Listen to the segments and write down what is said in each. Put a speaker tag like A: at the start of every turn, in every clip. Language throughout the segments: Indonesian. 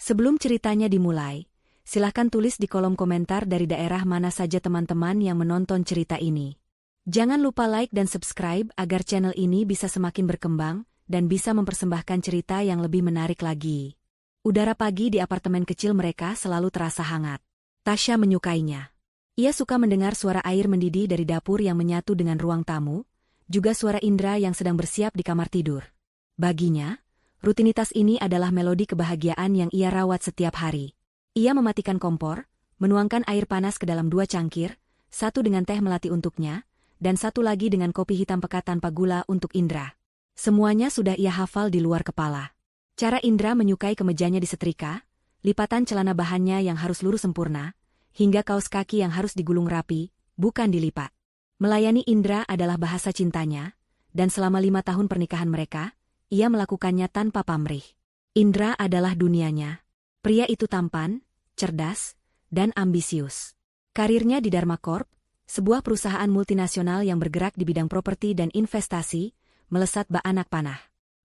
A: Sebelum ceritanya dimulai, silahkan tulis di kolom komentar dari daerah mana saja teman-teman yang menonton cerita ini. Jangan lupa like dan subscribe agar channel ini bisa semakin berkembang dan bisa mempersembahkan cerita yang lebih menarik lagi. Udara pagi di apartemen kecil mereka selalu terasa hangat. Tasya menyukainya. Ia suka mendengar suara air mendidih dari dapur yang menyatu dengan ruang tamu, juga suara Indra yang sedang bersiap di kamar tidur. Baginya, rutinitas ini adalah melodi kebahagiaan yang ia rawat setiap hari. Ia mematikan kompor, menuangkan air panas ke dalam 2 cangkir, satu dengan teh melati untuknya, dan satu lagi dengan kopi hitam pekat tanpa gula untuk Indra. Semuanya sudah ia hafal di luar kepala. Cara Indra menyukai kemejanya disetrika, lipatan celana bahannya yang harus lurus sempurna, hingga kaos kaki yang harus digulung rapi, bukan dilipat. Melayani Indra adalah bahasa cintanya, dan selama 5 tahun pernikahan mereka, ia melakukannya tanpa pamrih. Indra adalah dunianya. Pria itu tampan, cerdas, dan ambisius. Karirnya di Dharma Corp, sebuah perusahaan multinasional yang bergerak di bidang properti dan investasi, melesat bak anak panah.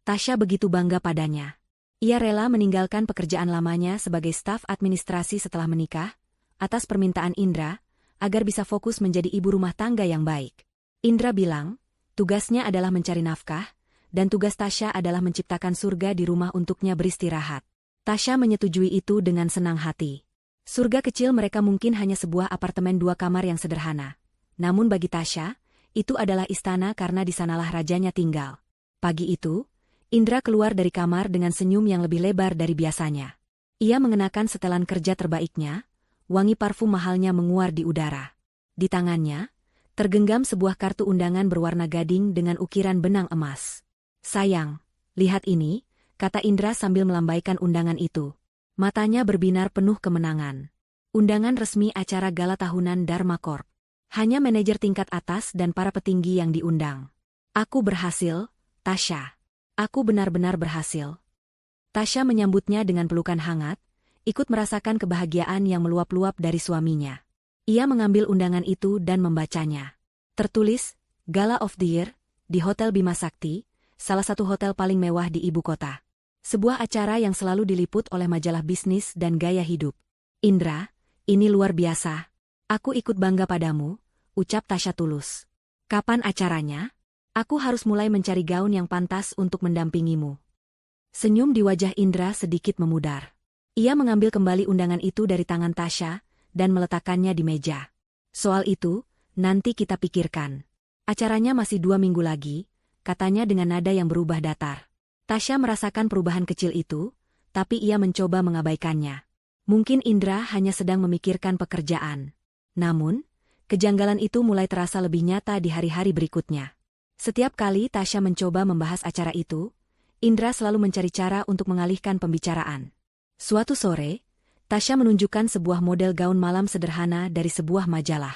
A: Tasya begitu bangga padanya. Ia rela meninggalkan pekerjaan lamanya sebagai staf administrasi setelah menikah, atas permintaan Indra, agar bisa fokus menjadi ibu rumah tangga yang baik. Indra bilang, tugasnya adalah mencari nafkah, dan tugas Tasya adalah menciptakan surga di rumah untuknya beristirahat. Tasya menyetujui itu dengan senang hati. Surga kecil mereka mungkin hanya sebuah apartemen 2 kamar yang sederhana. Namun bagi Tasya, itu adalah istana karena di sanalah rajanya tinggal. Pagi itu, Indra keluar dari kamar dengan senyum yang lebih lebar dari biasanya. Ia mengenakan setelan kerja terbaiknya, wangi parfum mahalnya menguar di udara. Di tangannya, tergenggam sebuah kartu undangan berwarna gading dengan ukiran benang emas. "Sayang, lihat ini," kata Indra sambil melambaikan undangan itu. Matanya berbinar penuh kemenangan. Undangan resmi acara gala tahunan Dharma Corp. Hanya manajer tingkat atas dan para petinggi yang diundang. "Aku berhasil, Tasya. Aku benar-benar berhasil." Tasya menyambutnya dengan pelukan hangat, ikut merasakan kebahagiaan yang meluap-luap dari suaminya. Ia mengambil undangan itu dan membacanya. Tertulis, Gala of the Year, di Hotel Bima Sakti, salah satu hotel paling mewah di ibu kota. Sebuah acara yang selalu diliput oleh majalah bisnis dan gaya hidup. "Indra, ini luar biasa. Aku ikut bangga padamu," ucap Tasya tulus. "Kapan acaranya? Aku harus mulai mencari gaun yang pantas untuk mendampingimu." Senyum di wajah Indra sedikit memudar. Ia mengambil kembali undangan itu dari tangan Tasya dan meletakkannya di meja. "Soal itu, nanti kita pikirkan. Acaranya masih 2 minggu lagi," katanya dengan nada yang berubah datar. Tasya merasakan perubahan kecil itu, tapi ia mencoba mengabaikannya. Mungkin Indra hanya sedang memikirkan pekerjaan. Namun, kejanggalan itu mulai terasa lebih nyata di hari-hari berikutnya. Setiap kali Tasya mencoba membahas acara itu, Indra selalu mencari cara untuk mengalihkan pembicaraan. Suatu sore, Tasya menunjukkan sebuah model gaun malam sederhana dari sebuah majalah.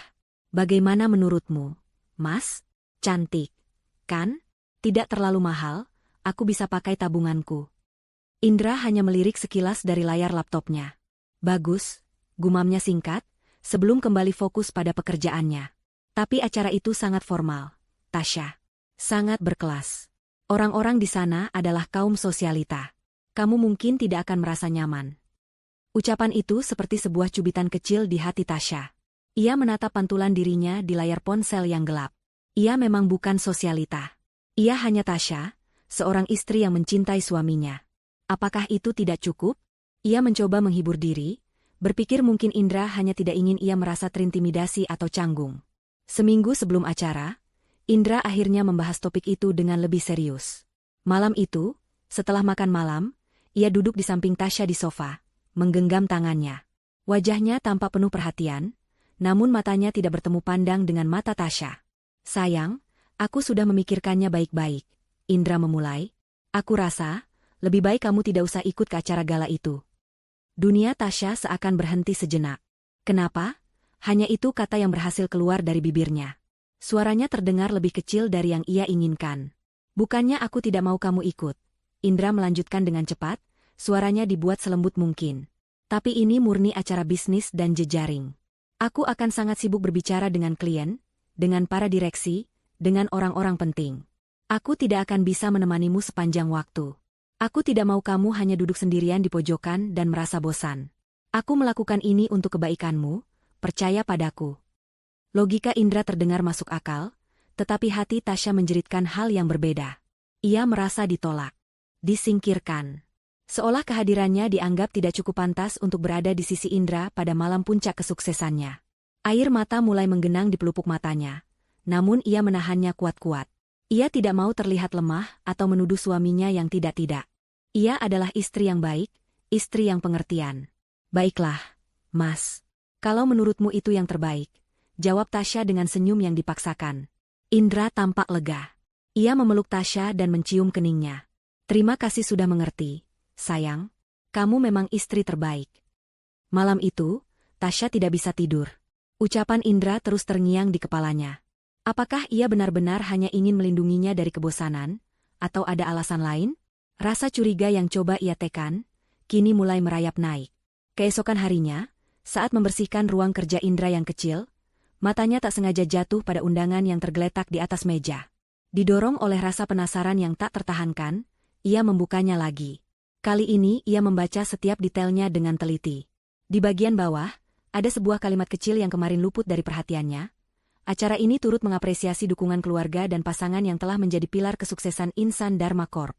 A: "Bagaimana menurutmu, Mas? Cantik, kan? Tidak terlalu mahal, aku bisa pakai tabunganku." Indra hanya melirik sekilas dari layar laptopnya. "Bagus," gumamnya singkat, sebelum kembali fokus pada pekerjaannya. "Tapi acara itu sangat formal, Tasya. Sangat berkelas. Orang-orang di sana adalah kaum sosialita. Kamu mungkin tidak akan merasa nyaman." Ucapan itu seperti sebuah cubitan kecil di hati Tasya. Ia menatap pantulan dirinya di layar ponsel yang gelap. Ia memang bukan sosialita. Ia hanya Tasya, seorang istri yang mencintai suaminya. Apakah itu tidak cukup? Ia mencoba menghibur diri, berpikir mungkin Indra hanya tidak ingin ia merasa terintimidasi atau canggung. Seminggu sebelum acara, Indra akhirnya membahas topik itu dengan lebih serius. Malam itu, setelah makan malam, ia duduk di samping Tasya di sofa, menggenggam tangannya. Wajahnya tampak penuh perhatian, namun matanya tidak bertemu pandang dengan mata Tasya. "Sayang, aku sudah memikirkannya baik-baik," Indra memulai. "Aku rasa, lebih baik kamu tidak usah ikut ke acara gala itu." Dunia Tasya seakan berhenti sejenak. "Kenapa?" Hanya itu kata yang berhasil keluar dari bibirnya. Suaranya terdengar lebih kecil dari yang ia inginkan. "Bukannya aku tidak mau kamu ikut," Indra melanjutkan dengan cepat, suaranya dibuat selembut mungkin. "Tapi ini murni acara bisnis dan jejaring. Aku akan sangat sibuk berbicara dengan klien, dengan para direksi, dengan orang-orang penting. Aku tidak akan bisa menemanimu sepanjang waktu. Aku tidak mau kamu hanya duduk sendirian di pojokan dan merasa bosan. Aku melakukan ini untuk kebaikanmu, percaya padaku. Logika Indra terdengar masuk akal, tetapi hati Tasya menjeritkan hal yang berbeda. Ia merasa ditolak, disingkirkan. Seolah kehadirannya dianggap tidak cukup pantas untuk berada di sisi Indra pada malam puncak kesuksesannya. Air mata mulai menggenang di pelupuk matanya, namun ia menahannya kuat-kuat. Ia tidak mau terlihat lemah atau menuduh suaminya yang tidak-tidak. Ia adalah istri yang baik, istri yang pengertian. Baiklah, Mas. Kalau menurutmu itu yang terbaik, jawab Tasya dengan senyum yang dipaksakan. Indra tampak lega. Ia memeluk Tasya dan mencium keningnya. Terima kasih sudah mengerti. Sayang, kamu memang istri terbaik. Malam itu, Tasya tidak bisa tidur. Ucapan Indra terus terngiang di kepalanya. Apakah ia benar-benar hanya ingin melindunginya dari kebosanan, atau ada alasan lain? Rasa curiga yang coba ia tekan, kini mulai merayap naik. Keesokan harinya, saat membersihkan ruang kerja Indra yang kecil, matanya tak sengaja jatuh pada undangan yang tergeletak di atas meja. Didorong oleh rasa penasaran yang tak tertahankan, ia membukanya lagi. Kali ini ia membaca setiap detailnya dengan teliti. Di bagian bawah, ada sebuah kalimat kecil yang kemarin luput dari perhatiannya. Acara ini turut mengapresiasi dukungan keluarga dan pasangan yang telah menjadi pilar kesuksesan Insan Dharma Corp.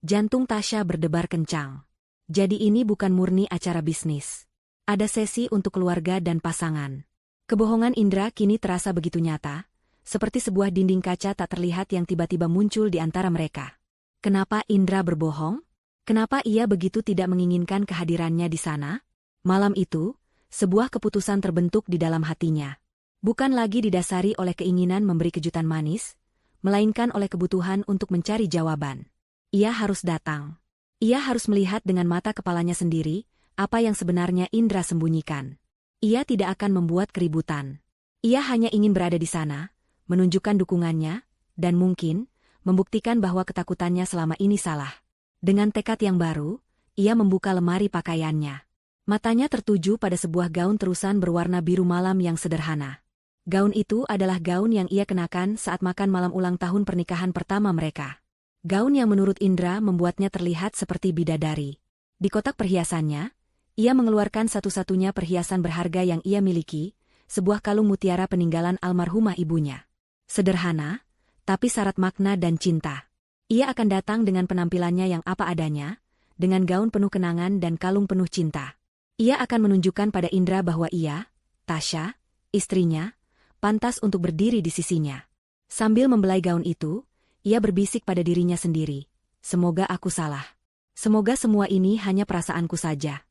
A: Jantung Tasya berdebar kencang. Jadi ini bukan murni acara bisnis. Ada sesi untuk keluarga dan pasangan. Kebohongan Indra kini terasa begitu nyata, seperti sebuah dinding kaca tak terlihat yang tiba-tiba muncul di antara mereka. Kenapa Indra berbohong? Kenapa ia begitu tidak menginginkan kehadirannya di sana? Malam itu, sebuah keputusan terbentuk di dalam hatinya. Bukan lagi didasari oleh keinginan memberi kejutan manis, melainkan oleh kebutuhan untuk mencari jawaban. Ia harus datang. Ia harus melihat dengan mata kepalanya sendiri, apa yang sebenarnya Indra sembunyikan. Ia tidak akan membuat keributan. Ia hanya ingin berada di sana, menunjukkan dukungannya, dan mungkin, membuktikan bahwa ketakutannya selama ini salah. Dengan tekad yang baru, ia membuka lemari pakaiannya. Matanya tertuju pada sebuah gaun terusan berwarna biru malam yang sederhana. Gaun itu adalah gaun yang ia kenakan saat makan malam ulang tahun pernikahan pertama mereka. Gaun yang menurut Indra membuatnya terlihat seperti bidadari. Di kotak perhiasannya, ia mengeluarkan satu-satunya perhiasan berharga yang ia miliki, sebuah kalung mutiara peninggalan almarhumah ibunya. Sederhana, tapi syarat makna dan cinta. Ia akan datang dengan penampilannya yang apa adanya, dengan gaun penuh kenangan dan kalung penuh cinta. Ia akan menunjukkan pada Indra bahwa ia, Tasya, istrinya, pantas untuk berdiri di sisinya. Sambil membelai gaun itu, ia berbisik pada dirinya sendiri, semoga aku salah. Semoga semua ini hanya perasaanku saja.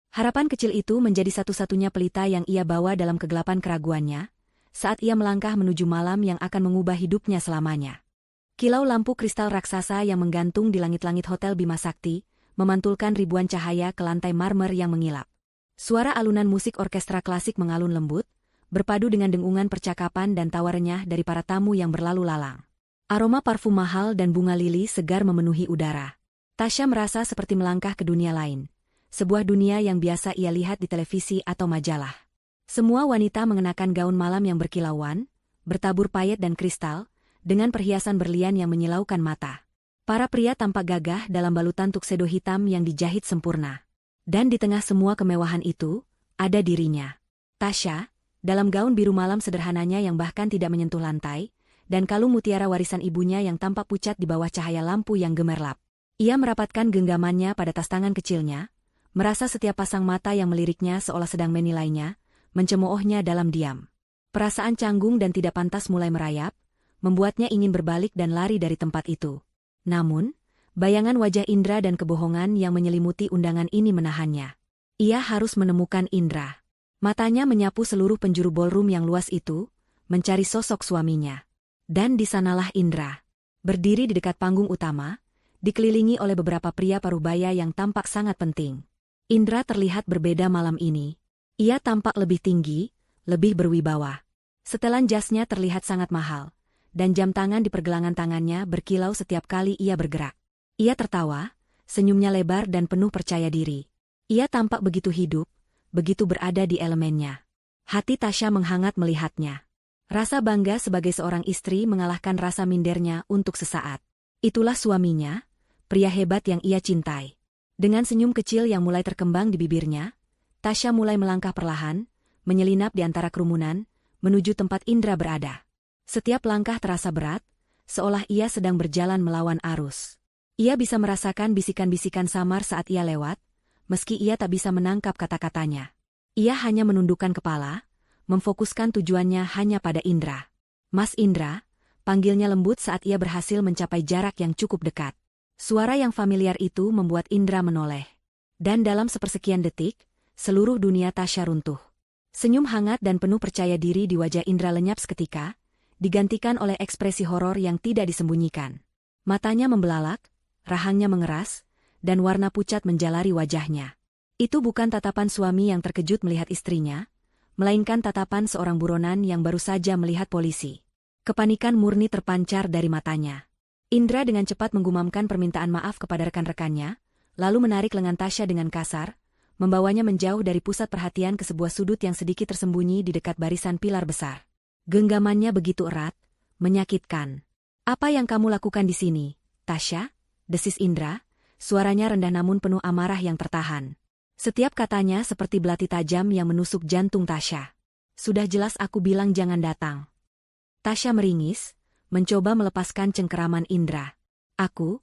A: Harapan kecil itu menjadi satu-satunya pelita yang ia bawa dalam kegelapan keraguannya, saat ia melangkah menuju malam yang akan mengubah hidupnya selamanya. Kilau lampu kristal raksasa yang menggantung di langit-langit Hotel Bima Sakti, memantulkan ribuan cahaya ke lantai marmer yang mengilap. Suara alunan musik orkestra klasik mengalun lembut, berpadu dengan dengungan percakapan dan tawa renyah dari para tamu yang berlalu lalang. Aroma parfum mahal dan bunga lili segar memenuhi udara. Tasya merasa seperti melangkah ke dunia lain, sebuah dunia yang biasa ia lihat di televisi atau majalah. Semua wanita mengenakan gaun malam yang berkilauan, bertabur payet dan kristal, dengan perhiasan berlian yang menyilaukan mata. Para pria tampak gagah dalam balutan tuxedo hitam yang dijahit sempurna. Dan di tengah semua kemewahan itu, ada dirinya. Tasya, dalam gaun biru malam sederhananya yang bahkan tidak menyentuh lantai, dan kalung mutiara warisan ibunya yang tampak pucat di bawah cahaya lampu yang gemerlap. Ia merapatkan genggamannya pada tas tangan kecilnya, merasa setiap pasang mata yang meliriknya seolah sedang menilainya, mencemoohnya dalam diam. Perasaan canggung dan tidak pantas mulai merayap, membuatnya ingin berbalik dan lari dari tempat itu. Namun, bayangan wajah Indra dan kebohongan yang menyelimuti undangan ini menahannya. Ia harus menemukan Indra. Matanya menyapu seluruh penjuru ballroom yang luas itu, mencari sosok suaminya. Dan di sanalah Indra. Berdiri di dekat panggung utama, dikelilingi oleh beberapa pria parubaya yang tampak sangat penting. Indra terlihat berbeda malam ini. Ia tampak lebih tinggi, lebih berwibawa. Setelan jasnya terlihat sangat mahal, dan jam tangan di pergelangan tangannya berkilau setiap kali ia bergerak. Ia tertawa, senyumnya lebar dan penuh percaya diri. Ia tampak begitu hidup, begitu berada di elemennya. Hati Tasya menghangat melihatnya. Rasa bangga sebagai seorang istri mengalahkan rasa mindernya untuk sesaat. Itulah suaminya, pria hebat yang ia cintai. Dengan senyum kecil yang mulai terkembang di bibirnya, Tasya mulai melangkah perlahan, menyelinap di antara kerumunan, menuju tempat Indra berada. Setiap langkah terasa berat, seolah ia sedang berjalan melawan arus. Ia bisa merasakan bisikan-bisikan samar saat ia lewat, meski ia tak bisa menangkap kata-katanya. Ia hanya menundukkan kepala, memfokuskan tujuannya hanya pada Indra. Mas Indra, panggilnya lembut saat ia berhasil mencapai jarak yang cukup dekat. Suara yang familiar itu membuat Indra menoleh. Dan dalam sepersekian detik, seluruh dunia Tasya runtuh. Senyum hangat dan penuh percaya diri di wajah Indra lenyap seketika, digantikan oleh ekspresi horor yang tidak disembunyikan. Matanya membelalak, rahangnya mengeras, dan warna pucat menjalari wajahnya. Itu bukan tatapan suami yang terkejut melihat istrinya, melainkan tatapan seorang buronan yang baru saja melihat polisi. Kepanikan murni terpancar dari matanya. Indra dengan cepat menggumamkan permintaan maaf kepada rekan-rekannya, lalu menarik lengan Tasya dengan kasar, membawanya menjauh dari pusat perhatian ke sebuah sudut yang sedikit tersembunyi di dekat barisan pilar besar. Genggamannya begitu erat, menyakitkan. "Apa yang kamu lakukan di sini, Tasya?" desis Indra, suaranya rendah namun penuh amarah yang tertahan. Setiap katanya seperti belati tajam yang menusuk jantung Tasya. "Sudah jelas aku bilang jangan datang." Tasya meringis, mencoba melepaskan cengkeraman Indra. Aku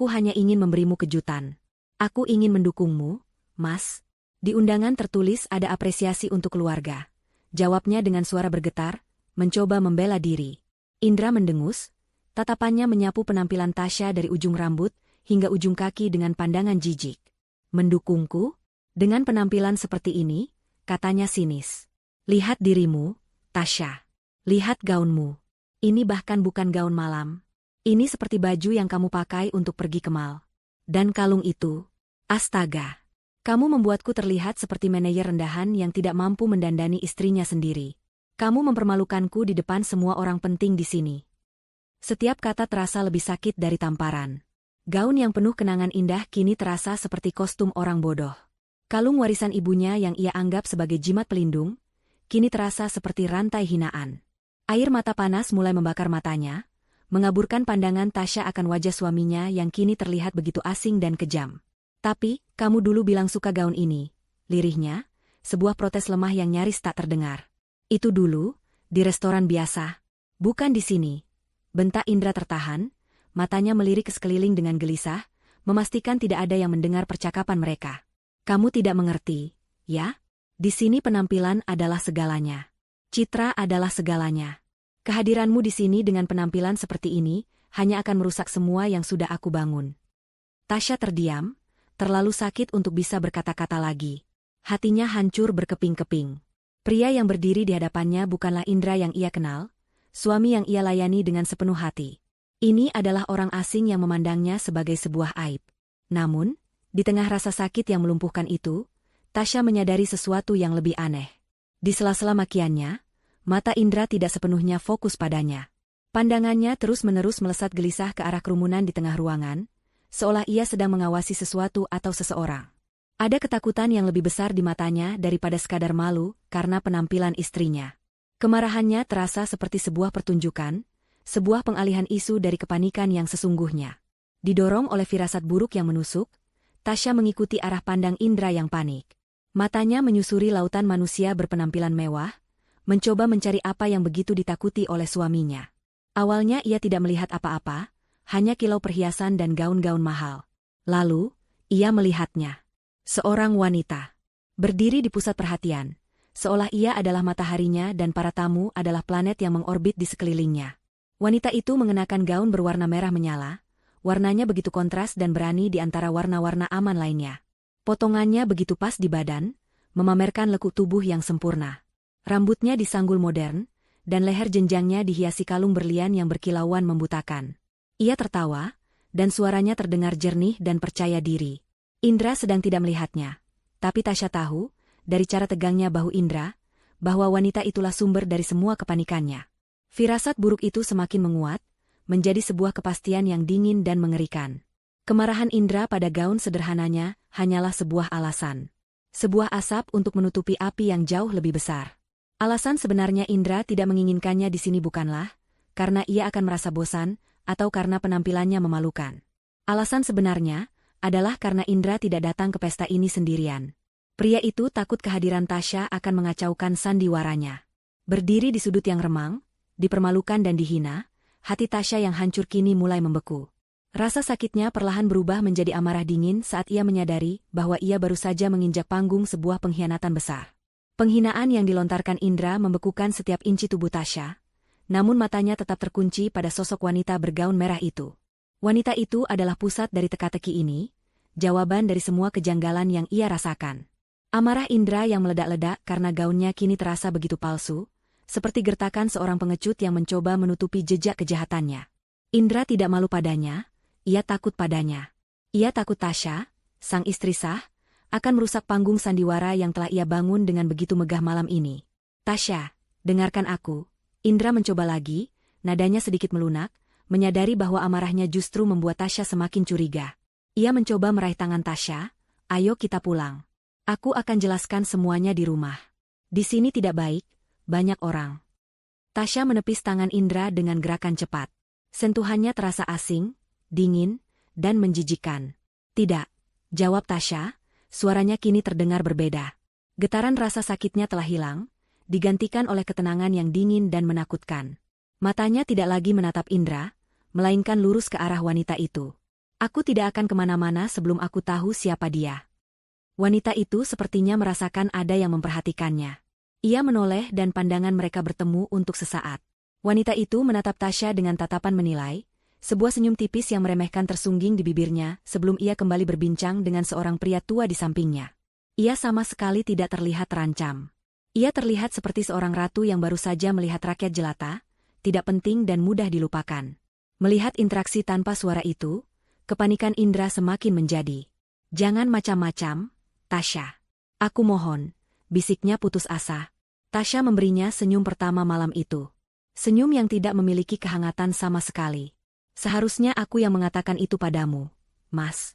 A: hanya ingin memberimu kejutan. Aku ingin mendukungmu, Mas." Di undangan tertulis ada apresiasi untuk keluarga. Jawabnya dengan suara bergetar, mencoba membela diri. Indra mendengus, tatapannya menyapu penampilan Tasya dari ujung rambut hingga ujung kaki dengan pandangan jijik. "Mendukungku? Dengan penampilan seperti ini," katanya sinis. "Lihat dirimu, Tasya. Lihat gaunmu. Ini bahkan bukan gaun malam. Ini seperti baju yang kamu pakai untuk pergi ke mall. Dan kalung itu, astaga. Kamu membuatku terlihat seperti manajer rendahan yang tidak mampu mendandani istrinya sendiri. Kamu mempermalukanku di depan semua orang penting di sini." Setiap kata terasa lebih sakit dari tamparan. Gaun yang penuh kenangan indah kini terasa seperti kostum orang bodoh. Kalung warisan ibunya yang ia anggap sebagai jimat pelindung, kini terasa seperti rantai hinaan. Air mata panas mulai membakar matanya, mengaburkan pandangan Tasya akan wajah suaminya yang kini terlihat begitu asing dan kejam. "Tapi, kamu dulu bilang suka gaun ini," lirihnya, sebuah protes lemah yang nyaris tak terdengar. "Itu dulu, di restoran biasa. Bukan di sini." Bentak Indra tertahan, matanya melirik ke sekeliling dengan gelisah, memastikan tidak ada yang mendengar percakapan mereka. "Kamu tidak mengerti, ya? Di sini penampilan adalah segalanya. Citra adalah segalanya. Kehadiranmu di sini dengan penampilan seperti ini, hanya akan merusak semua yang sudah aku bangun." Tasya terdiam, terlalu sakit untuk bisa berkata-kata lagi. Hatinya hancur berkeping-keping. Pria yang berdiri di hadapannya bukanlah Indra yang ia kenal, suami yang ia layani dengan sepenuh hati. Ini adalah orang asing yang memandangnya sebagai sebuah aib. Namun, di tengah rasa sakit yang melumpuhkan itu, Tasya menyadari sesuatu yang lebih aneh. Di sela-sela makiannya, mata Indra tidak sepenuhnya fokus padanya. Pandangannya terus-menerus melesat gelisah ke arah kerumunan di tengah ruangan, seolah ia sedang mengawasi sesuatu atau seseorang. Ada ketakutan yang lebih besar di matanya daripada sekadar malu karena penampilan istrinya. Kemarahannya terasa seperti sebuah pertunjukan, sebuah pengalihan isu dari kepanikan yang sesungguhnya. Didorong oleh firasat buruk yang menusuk, Tasya mengikuti arah pandang Indra yang panik. Matanya menyusuri lautan manusia berpenampilan mewah, mencoba mencari apa yang begitu ditakuti oleh suaminya. Awalnya ia tidak melihat apa-apa, hanya kilau perhiasan dan gaun-gaun mahal. Lalu, ia melihatnya. Seorang wanita. Berdiri di pusat perhatian, seolah ia adalah mataharinya dan para tamu adalah planet yang mengorbit di sekelilingnya. Wanita itu mengenakan gaun berwarna merah menyala, warnanya begitu kontras dan berani di antara warna-warna aman lainnya. Potongannya begitu pas di badan, memamerkan lekuk tubuh yang sempurna. Rambutnya disanggul modern, dan leher jenjangnya dihiasi kalung berlian yang berkilauan membutakan. Ia tertawa, dan suaranya terdengar jernih dan percaya diri. Indra sedang tidak melihatnya, tapi Tasya tahu, dari cara tegangnya bahu Indra, bahwa wanita itulah sumber dari semua kepanikannya. Firasat buruk itu semakin menguat, menjadi sebuah kepastian yang dingin dan mengerikan. Kemarahan Indra pada gaun sederhananya hanyalah sebuah alasan. Sebuah asap untuk menutupi api yang jauh lebih besar. Alasan sebenarnya Indra tidak menginginkannya di sini bukanlah karena ia akan merasa bosan, atau karena penampilannya memalukan. Alasan sebenarnya adalah karena Indra tidak datang ke pesta ini sendirian. Pria itu takut kehadiran Tasya akan mengacaukan sandiwaranya. Berdiri di sudut yang remang, dipermalukan dan dihina, hati Tasya yang hancur kini mulai membeku. Rasa sakitnya perlahan berubah menjadi amarah dingin saat ia menyadari bahwa ia baru saja menginjak panggung sebuah pengkhianatan besar. Penghinaan yang dilontarkan Indra membekukan setiap inci tubuh Tasya, namun matanya tetap terkunci pada sosok wanita bergaun merah itu. Wanita itu adalah pusat dari teka-teki ini, jawaban dari semua kejanggalan yang ia rasakan. Amarah Indra yang meledak-ledak karena gaunnya kini terasa begitu palsu, seperti gertakan seorang pengecut yang mencoba menutupi jejak kejahatannya. Indra tidak malu padanya, ia takut padanya. Ia takut Tasya, sang istri sah, akan merusak panggung sandiwara yang telah ia bangun dengan begitu megah malam ini. Tasya, dengarkan aku. Indra mencoba lagi, nadanya sedikit melunak, menyadari bahwa amarahnya justru membuat Tasya semakin curiga. Ia mencoba meraih tangan Tasya, ayo kita pulang. Aku akan jelaskan semuanya di rumah. Di sini tidak baik, banyak orang. Tasya menepis tangan Indra dengan gerakan cepat. Sentuhannya terasa asing, dingin, dan menjijikkan. Tidak, jawab Tasya, suaranya kini terdengar berbeda. Getaran rasa sakitnya telah hilang, digantikan oleh ketenangan yang dingin dan menakutkan. Matanya tidak lagi menatap Indra, melainkan lurus ke arah wanita itu. Aku tidak akan kemana-mana sebelum aku tahu siapa dia. Wanita itu sepertinya merasakan ada yang memperhatikannya. Ia menoleh dan pandangan mereka bertemu untuk sesaat. Wanita itu menatap Tasya dengan tatapan menilai, sebuah senyum tipis yang meremehkan tersungging di bibirnya sebelum ia kembali berbincang dengan seorang pria tua di sampingnya. Ia sama sekali tidak terlihat terancam. Ia terlihat seperti seorang ratu yang baru saja melihat rakyat jelata, tidak penting dan mudah dilupakan. Melihat interaksi tanpa suara itu, kepanikan Indra semakin menjadi. Jangan macam-macam, Tasya. Aku mohon, bisiknya putus asa. Tasya memberinya senyum pertama malam itu. Senyum yang tidak memiliki kehangatan sama sekali. Seharusnya aku yang mengatakan itu padamu, Mas.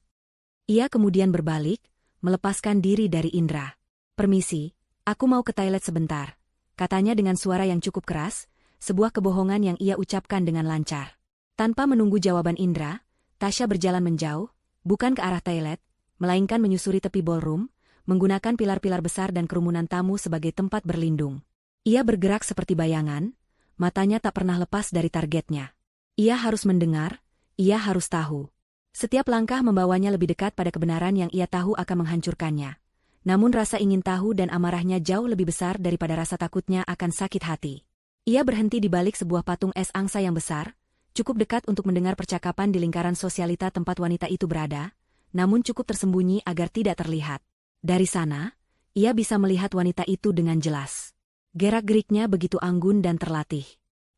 A: Ia kemudian berbalik, melepaskan diri dari Indra. Permisi, aku mau ke toilet sebentar, katanya dengan suara yang cukup keras, sebuah kebohongan yang ia ucapkan dengan lancar. Tanpa menunggu jawaban Indra, Tasya berjalan menjauh, bukan ke arah toilet, melainkan menyusuri tepi ballroom, menggunakan pilar-pilar besar dan kerumunan tamu sebagai tempat berlindung. Ia bergerak seperti bayangan, matanya tak pernah lepas dari targetnya. Ia harus mendengar, ia harus tahu. Setiap langkah membawanya lebih dekat pada kebenaran yang ia tahu akan menghancurkannya. Namun rasa ingin tahu dan amarahnya jauh lebih besar daripada rasa takutnya akan sakit hati. Ia berhenti di balik sebuah patung es angsa yang besar, cukup dekat untuk mendengar percakapan di lingkaran sosialita tempat wanita itu berada, namun cukup tersembunyi agar tidak terlihat. Dari sana, ia bisa melihat wanita itu dengan jelas. Gerak-geriknya begitu anggun dan terlatih.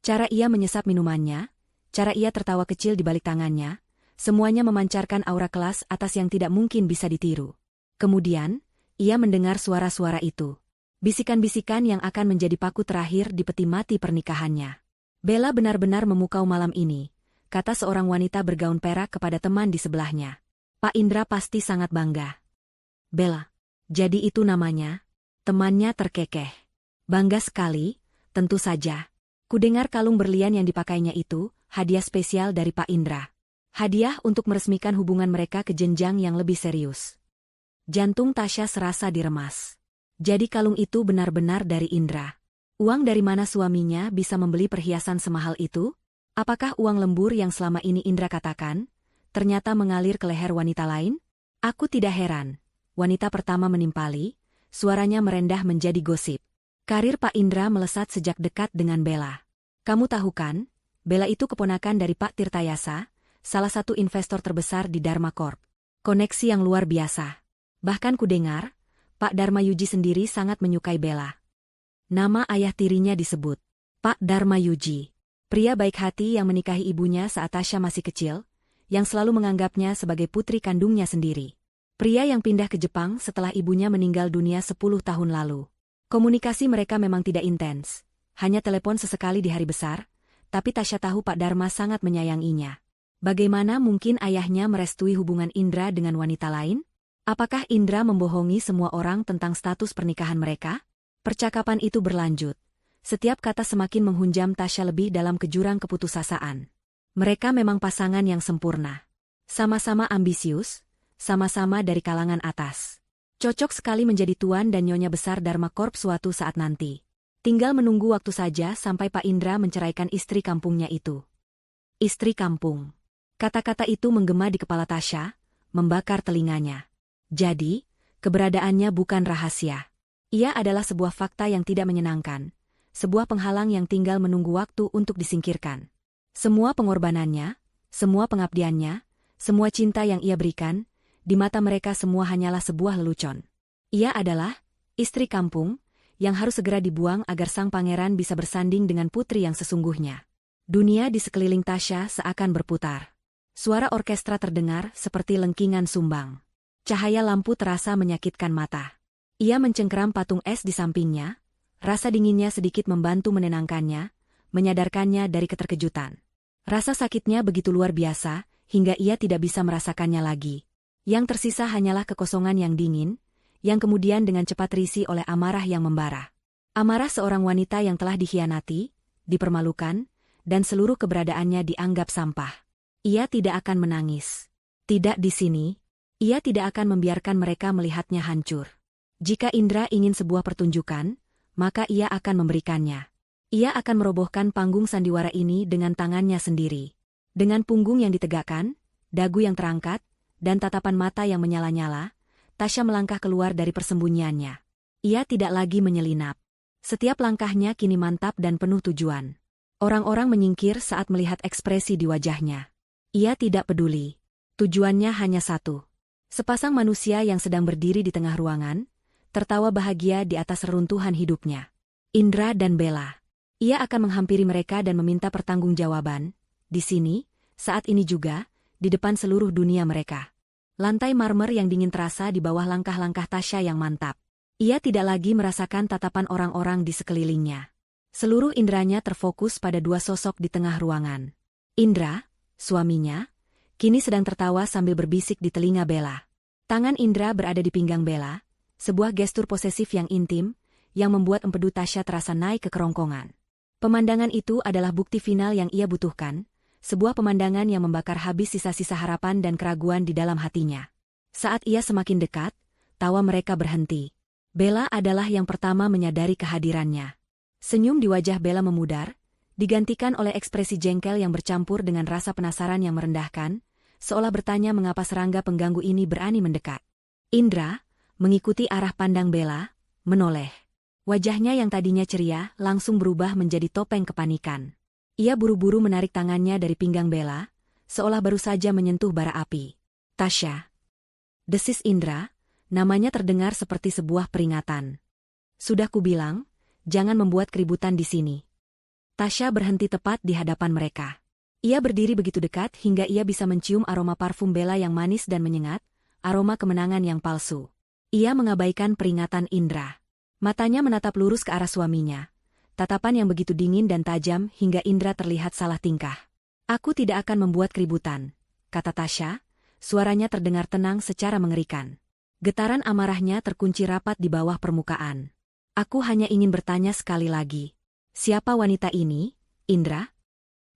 A: Cara ia menyesap minumannya, cara ia tertawa kecil di balik tangannya, semuanya memancarkan aura kelas atas yang tidak mungkin bisa ditiru. Kemudian, ia mendengar suara-suara itu. Bisikan-bisikan yang akan menjadi paku terakhir di peti mati pernikahannya. Bella benar-benar memukau malam ini, kata seorang wanita bergaun perak kepada teman di sebelahnya. Pak Indra pasti sangat bangga. Bella, jadi itu namanya? Temannya terkekeh. Bangga sekali, tentu saja. Kudengar kalung berlian yang dipakainya itu, hadiah spesial dari Pak Indra. Hadiah untuk meresmikan hubungan mereka ke jenjang yang lebih serius. Jantung Tasya serasa diremas. Jadi kalung itu benar-benar dari Indra. Uang dari mana suaminya bisa membeli perhiasan semahal itu? Apakah uang lembur yang selama ini Indra katakan, ternyata mengalir ke leher wanita lain? Aku tidak heran. Wanita pertama menimpali, suaranya merendah menjadi gosip. Karir Pak Indra melesat sejak dekat dengan Bella. Kamu tahu kan? Bella itu keponakan dari Pak Tirtayasa, salah satu investor terbesar di Dharma Corp. Koneksi yang luar biasa. Bahkan kudengar, Pak Dharma Yuji sendiri sangat menyukai Bella. Nama ayah tirinya disebut, Pak Dharma Yuji. Pria baik hati yang menikahi ibunya saat Tasya masih kecil, yang selalu menganggapnya sebagai putri kandungnya sendiri. Pria yang pindah ke Jepang setelah ibunya meninggal dunia 10 tahun lalu. Komunikasi mereka memang tidak intens, hanya telepon sesekali di hari besar, tapi Tasya tahu Pak Dharma sangat menyayanginya. Bagaimana mungkin ayahnya merestui hubungan Indra dengan wanita lain? Apakah Indra membohongi semua orang tentang status pernikahan mereka? Percakapan itu berlanjut. Setiap kata semakin menghunjam Tasya lebih dalam ke jurang keputusasaan. Mereka memang pasangan yang sempurna. Sama-sama ambisius, sama-sama dari kalangan atas. Cocok sekali menjadi tuan dan nyonya besar Dharma Corp suatu saat nanti. Tinggal menunggu waktu saja sampai Pak Indra menceraikan istri kampungnya itu. Istri kampung. Kata-kata itu menggema di kepala Tasya, membakar telinganya. Jadi, keberadaannya bukan rahasia. Ia adalah sebuah fakta yang tidak menyenangkan, sebuah penghalang yang tinggal menunggu waktu untuk disingkirkan. Semua pengorbanannya, semua pengabdiannya, semua cinta yang ia berikan, di mata mereka semua hanyalah sebuah lelucon. Ia adalah istri kampung yang harus segera dibuang agar sang pangeran bisa bersanding dengan putri yang sesungguhnya. Dunia di sekeliling Tasya seakan berputar. Suara orkestra terdengar seperti lengkingan sumbang. Cahaya lampu terasa menyakitkan mata. Ia mencengkeram patung es di sampingnya, rasa dinginnya sedikit membantu menenangkannya, menyadarkannya dari keterkejutan. Rasa sakitnya begitu luar biasa, hingga ia tidak bisa merasakannya lagi. Yang tersisa hanyalah kekosongan yang dingin, yang kemudian dengan cepat terisi oleh amarah yang membara. Amarah seorang wanita yang telah dikhianati, dipermalukan, dan seluruh keberadaannya dianggap sampah. Ia tidak akan menangis. Tidak di sini. Ia tidak akan membiarkan mereka melihatnya hancur. Jika Indra ingin sebuah pertunjukan, maka ia akan memberikannya. Ia akan merobohkan panggung sandiwara ini dengan tangannya sendiri. Dengan punggung yang ditegakkan, dagu yang terangkat, dan tatapan mata yang menyala-nyala, Tasya melangkah keluar dari persembunyiannya. Ia tidak lagi menyelinap. Setiap langkahnya kini mantap dan penuh tujuan. Orang-orang menyingkir saat melihat ekspresi di wajahnya. Ia tidak peduli. Tujuannya hanya satu. Sepasang manusia yang sedang berdiri di tengah ruangan, tertawa bahagia di atas reruntuhan hidupnya. Indra dan Bella. Ia akan menghampiri mereka dan meminta pertanggungjawaban. Di sini, saat ini juga, di depan seluruh dunia mereka. Lantai marmer yang dingin terasa di bawah langkah-langkah Tasya yang mantap. Ia tidak lagi merasakan tatapan orang-orang di sekelilingnya. Seluruh inderanya terfokus pada dua sosok di tengah ruangan. Indra, suaminya, kini sedang tertawa sambil berbisik di telinga Bella. Tangan Indra berada di pinggang Bella, sebuah gestur posesif yang intim, yang membuat empedu Tasya terasa naik ke kerongkongan. Pemandangan itu adalah bukti final yang ia butuhkan, sebuah pemandangan yang membakar habis sisa-sisa harapan dan keraguan di dalam hatinya. Saat ia semakin dekat, tawa mereka berhenti. Bella adalah yang pertama menyadari kehadirannya. Senyum di wajah Bella memudar, digantikan oleh ekspresi jengkel yang bercampur dengan rasa penasaran yang merendahkan, seolah bertanya mengapa serangga pengganggu ini berani mendekat. Indra, mengikuti arah pandang Bella, menoleh. Wajahnya yang tadinya ceria langsung berubah menjadi topeng kepanikan. Ia buru-buru menarik tangannya dari pinggang Bella, seolah baru saja menyentuh bara api. Tasya. Desis Indra, namanya terdengar seperti sebuah peringatan. Sudah kubilang, jangan membuat keributan di sini. Tasya berhenti tepat di hadapan mereka. Ia berdiri begitu dekat hingga ia bisa mencium aroma parfum Bella yang manis dan menyengat, aroma kemenangan yang palsu. Ia mengabaikan peringatan Indra. Matanya menatap lurus ke arah suaminya. Tatapan yang begitu dingin dan tajam hingga Indra terlihat salah tingkah. Aku tidak akan membuat keributan, kata Tasya, suaranya terdengar tenang secara mengerikan. Getaran amarahnya terkunci rapat di bawah permukaan. Aku hanya ingin bertanya sekali lagi. Siapa wanita ini, Indra?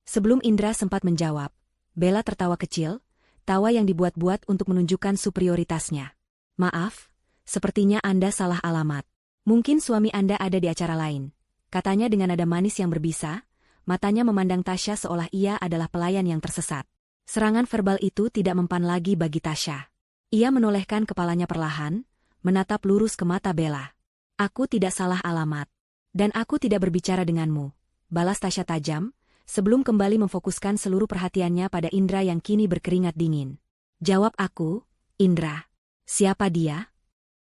A: Sebelum Indra sempat menjawab, Bella tertawa kecil, tawa yang dibuat-buat untuk menunjukkan superioritasnya. Maaf, sepertinya Anda salah alamat. Mungkin suami Anda ada di acara lain, katanya dengan nada manis yang berbisa, matanya memandang Tasya seolah ia adalah pelayan yang tersesat. Serangan verbal itu tidak mempan lagi bagi Tasya. Ia menolehkan kepalanya perlahan, menatap lurus ke mata Bella. Aku tidak salah alamat. Dan aku tidak berbicara denganmu, balas Tasya tajam, sebelum kembali memfokuskan seluruh perhatiannya pada Indra yang kini berkeringat dingin. Jawab aku, Indra. Siapa dia?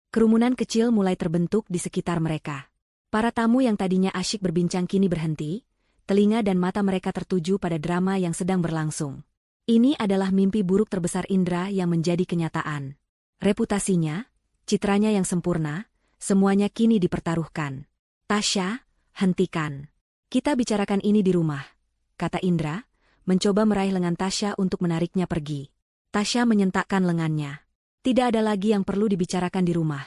A: Kerumunan kecil mulai terbentuk di sekitar mereka. Para tamu yang tadinya asyik berbincang kini berhenti, telinga dan mata mereka tertuju pada drama yang sedang berlangsung. Ini adalah mimpi buruk terbesar Indra yang menjadi kenyataan. Reputasinya, citranya yang sempurna, semuanya kini dipertaruhkan. Tasya, hentikan. Kita bicarakan ini di rumah, kata Indra, mencoba meraih lengan Tasya untuk menariknya pergi. Tasya menyentakkan lengannya. Tidak ada lagi yang perlu dibicarakan di rumah.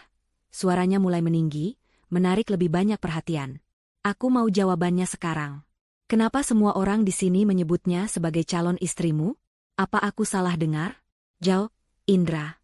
A: Suaranya mulai meninggi, menarik lebih banyak perhatian. Aku mau jawabannya sekarang. Kenapa semua orang di sini menyebutnya sebagai calon istrimu? Apa aku salah dengar? Jawab, Indra.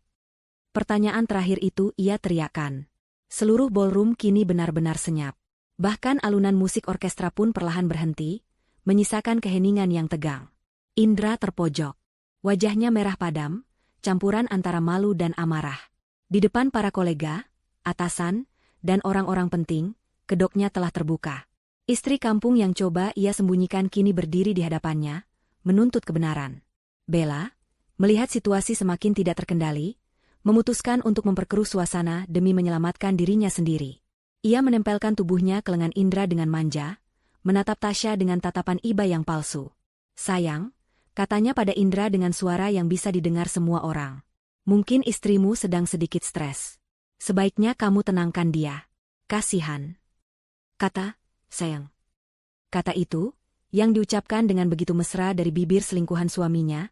A: Pertanyaan terakhir itu ia teriakkan. Seluruh ballroom kini benar-benar senyap. Bahkan alunan musik orkestra pun perlahan berhenti, menyisakan keheningan yang tegang. Indra terpojok. Wajahnya merah padam, campuran antara malu dan amarah. Di depan para kolega, atasan, dan orang-orang penting, kedoknya telah terbuka. Istri kampung yang coba ia sembunyikan kini berdiri di hadapannya, menuntut kebenaran. Bella, melihat situasi semakin tidak terkendali, memutuskan untuk memperkeruh suasana demi menyelamatkan dirinya sendiri. Ia menempelkan tubuhnya ke lengan Indra dengan manja, menatap Tasya dengan tatapan iba yang palsu. Sayang, katanya pada Indra dengan suara yang bisa didengar semua orang. Mungkin istrimu sedang sedikit stres. Sebaiknya kamu tenangkan dia. Kasihan. Kata, sayang. Kata itu, yang diucapkan dengan begitu mesra dari bibir selingkuhan suaminya,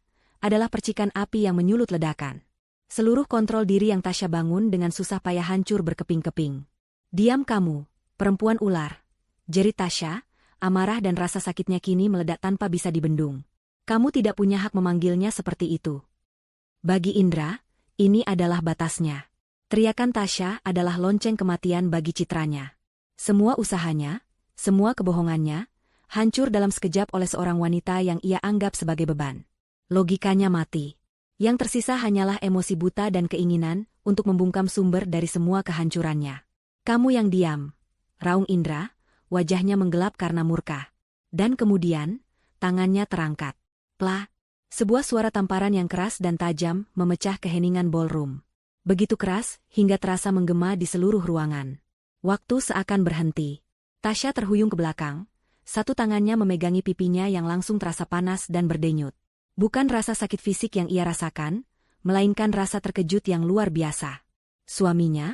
A: adalah percikan api yang menyulut ledakan. Seluruh kontrol diri yang Tasya bangun dengan susah payah hancur berkeping-keping. Diam kamu, perempuan ular. Jerit Tasya, amarah dan rasa sakitnya kini meledak tanpa bisa dibendung. Kamu tidak punya hak memanggilnya seperti itu. Bagi Indra, ini adalah batasnya. Teriakan Tasya adalah lonceng kematian bagi citranya. Semua usahanya, semua kebohongannya, hancur dalam sekejap oleh seorang wanita yang ia anggap sebagai beban. Logikanya mati. Yang tersisa hanyalah emosi buta dan keinginan untuk membungkam sumber dari semua kehancurannya. Kamu yang diam, raung Indra, wajahnya menggelap karena murka. Dan kemudian, tangannya terangkat. Plah, sebuah suara tamparan yang keras dan tajam memecah keheningan ballroom. Begitu keras hingga terasa menggema di seluruh ruangan. Waktu seakan berhenti. Tasya terhuyung ke belakang, satu tangannya memegangi pipinya yang langsung terasa panas dan berdenyut. Bukan rasa sakit fisik yang ia rasakan, melainkan rasa terkejut yang luar biasa. Suaminya,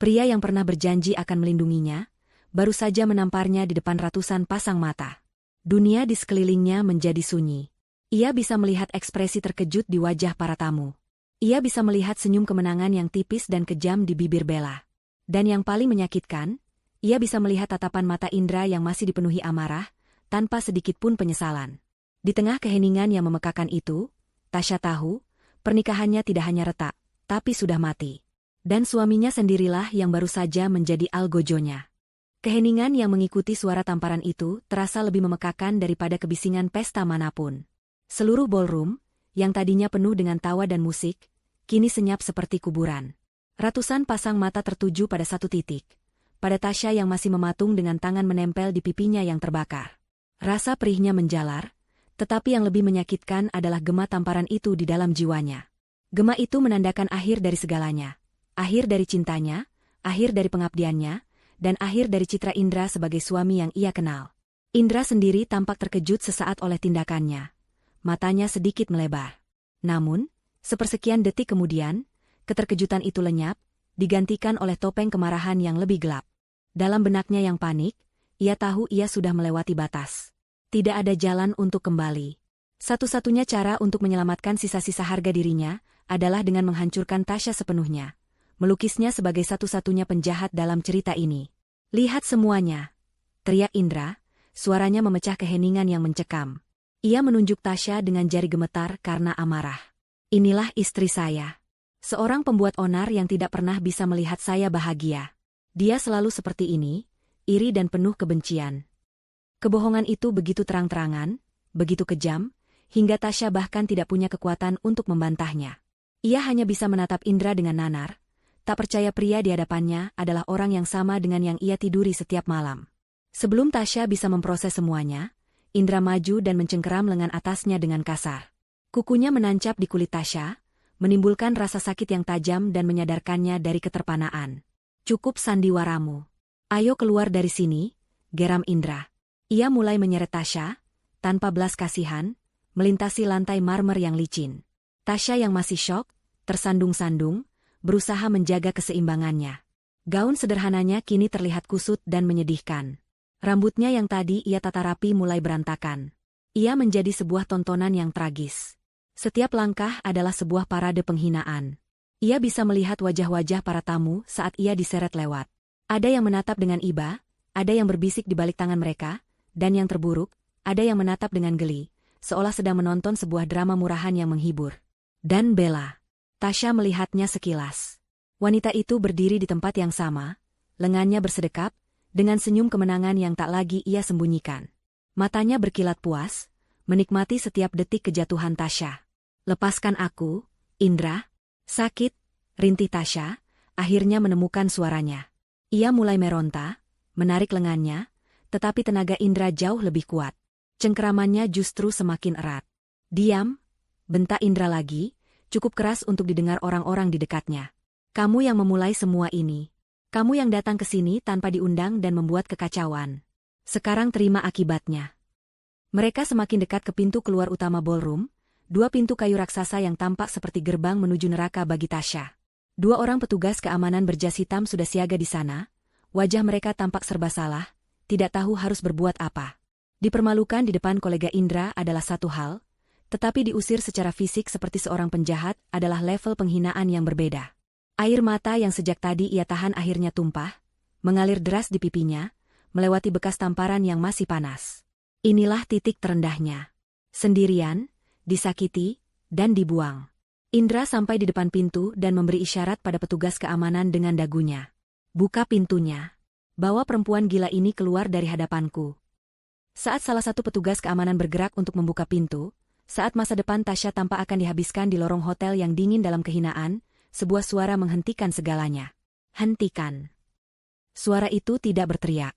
A: pria yang pernah berjanji akan melindunginya, baru saja menamparnya di depan ratusan pasang mata. Dunia di sekelilingnya menjadi sunyi. Ia bisa melihat ekspresi terkejut di wajah para tamu. Ia bisa melihat senyum kemenangan yang tipis dan kejam di bibir Bella. Dan yang paling menyakitkan, ia bisa melihat tatapan mata Indra yang masih dipenuhi amarah, tanpa sedikit pun penyesalan. Di tengah keheningan yang memekakan itu, Tasya tahu, pernikahannya tidak hanya retak, tapi sudah mati. Dan suaminya sendirilah yang baru saja menjadi algojonya. Keheningan yang mengikuti suara tamparan itu terasa lebih memekakan daripada kebisingan pesta manapun. Seluruh ballroom, yang tadinya penuh dengan tawa dan musik, kini senyap seperti kuburan. Ratusan pasang mata tertuju pada satu titik, pada Tasya yang masih mematung dengan tangan menempel di pipinya yang terbakar. Rasa perihnya menjalar, tetapi yang lebih menyakitkan adalah gema tamparan itu di dalam jiwanya. Gema itu menandakan akhir dari segalanya, akhir dari cintanya, akhir dari pengabdiannya, dan akhir dari citra Indra sebagai suami yang ia kenal. Indra sendiri tampak terkejut sesaat oleh tindakannya. Matanya sedikit melebar. Namun, sepersekian detik kemudian, keterkejutan itu lenyap, digantikan oleh topeng kemarahan yang lebih gelap. Dalam benaknya yang panik, ia tahu ia sudah melewati batas. Tidak ada jalan untuk kembali. Satu-satunya cara untuk menyelamatkan sisa-sisa harga dirinya adalah dengan menghancurkan Tasya sepenuhnya. Melukisnya sebagai satu-satunya penjahat dalam cerita ini. Lihat semuanya, teriak Indra, suaranya memecah keheningan yang mencekam. Ia menunjuk Tasya dengan jari gemetar karena amarah. Inilah istri saya. Seorang pembuat onar yang tidak pernah bisa melihat saya bahagia. Dia selalu seperti ini, iri dan penuh kebencian. Kebohongan itu begitu terang-terangan, begitu kejam, hingga Tasya bahkan tidak punya kekuatan untuk membantahnya. Ia hanya bisa menatap Indra dengan nanar, tak percaya pria di hadapannya adalah orang yang sama dengan yang ia tiduri setiap malam. Sebelum Tasya bisa memproses semuanya, Indra maju dan mencengkeram lengan atasnya dengan kasar. Kukunya menancap di kulit Tasya, menimbulkan rasa sakit yang tajam dan menyadarkannya dari keterpanaan. Cukup sandiwaramu. Ayo keluar dari sini, geram Indra. Ia mulai menyeret Tasya, tanpa belas kasihan, melintasi lantai marmer yang licin. Tasya yang masih syok, tersandung-sandung, berusaha menjaga keseimbangannya. Gaun sederhananya kini terlihat kusut dan menyedihkan. Rambutnya yang tadi ia tata rapi mulai berantakan. Ia menjadi sebuah tontonan yang tragis. Setiap langkah adalah sebuah parade penghinaan. Ia bisa melihat wajah-wajah para tamu saat ia diseret lewat. Ada yang menatap dengan iba, ada yang berbisik di balik tangan mereka, dan yang terburuk, ada yang menatap dengan geli, seolah sedang menonton sebuah drama murahan yang menghibur. Dan Bella. Tasya melihatnya sekilas. Wanita itu berdiri di tempat yang sama, lengannya bersedekap, dengan senyum kemenangan yang tak lagi ia sembunyikan. Matanya berkilat puas, menikmati setiap detik kejatuhan Tasya. Lepaskan aku, Indra. Sakit, rintih Tasya, akhirnya menemukan suaranya. Ia mulai meronta, menarik lengannya, tetapi tenaga Indra jauh lebih kuat. Cengkeramannya justru semakin erat. Diam, bentak Indra lagi, cukup keras untuk didengar orang-orang di dekatnya. Kamu yang memulai semua ini. Kamu yang datang ke sini tanpa diundang dan membuat kekacauan. Sekarang terima akibatnya. Mereka semakin dekat ke pintu keluar utama ballroom, dua pintu kayu raksasa yang tampak seperti gerbang menuju neraka bagi Tasya. Dua orang petugas keamanan berjas hitam sudah siaga di sana, wajah mereka tampak serba salah, tidak tahu harus berbuat apa. Dipermalukan di depan kolega Indra adalah satu hal, tetapi diusir secara fisik seperti seorang penjahat adalah level penghinaan yang berbeda. Air mata yang sejak tadi ia tahan akhirnya tumpah, mengalir deras di pipinya, melewati bekas tamparan yang masih panas. Inilah titik terendahnya. Sendirian, disakiti, dan dibuang. Indra sampai di depan pintu dan memberi isyarat pada petugas keamanan dengan dagunya. Buka pintunya. Bawa perempuan gila ini keluar dari hadapanku. Saat salah satu petugas keamanan bergerak untuk membuka pintu, saat masa depan Tasya tampak akan dihabiskan di lorong hotel yang dingin dalam kehinaan, sebuah suara menghentikan segalanya. Hentikan. Suara itu tidak berteriak.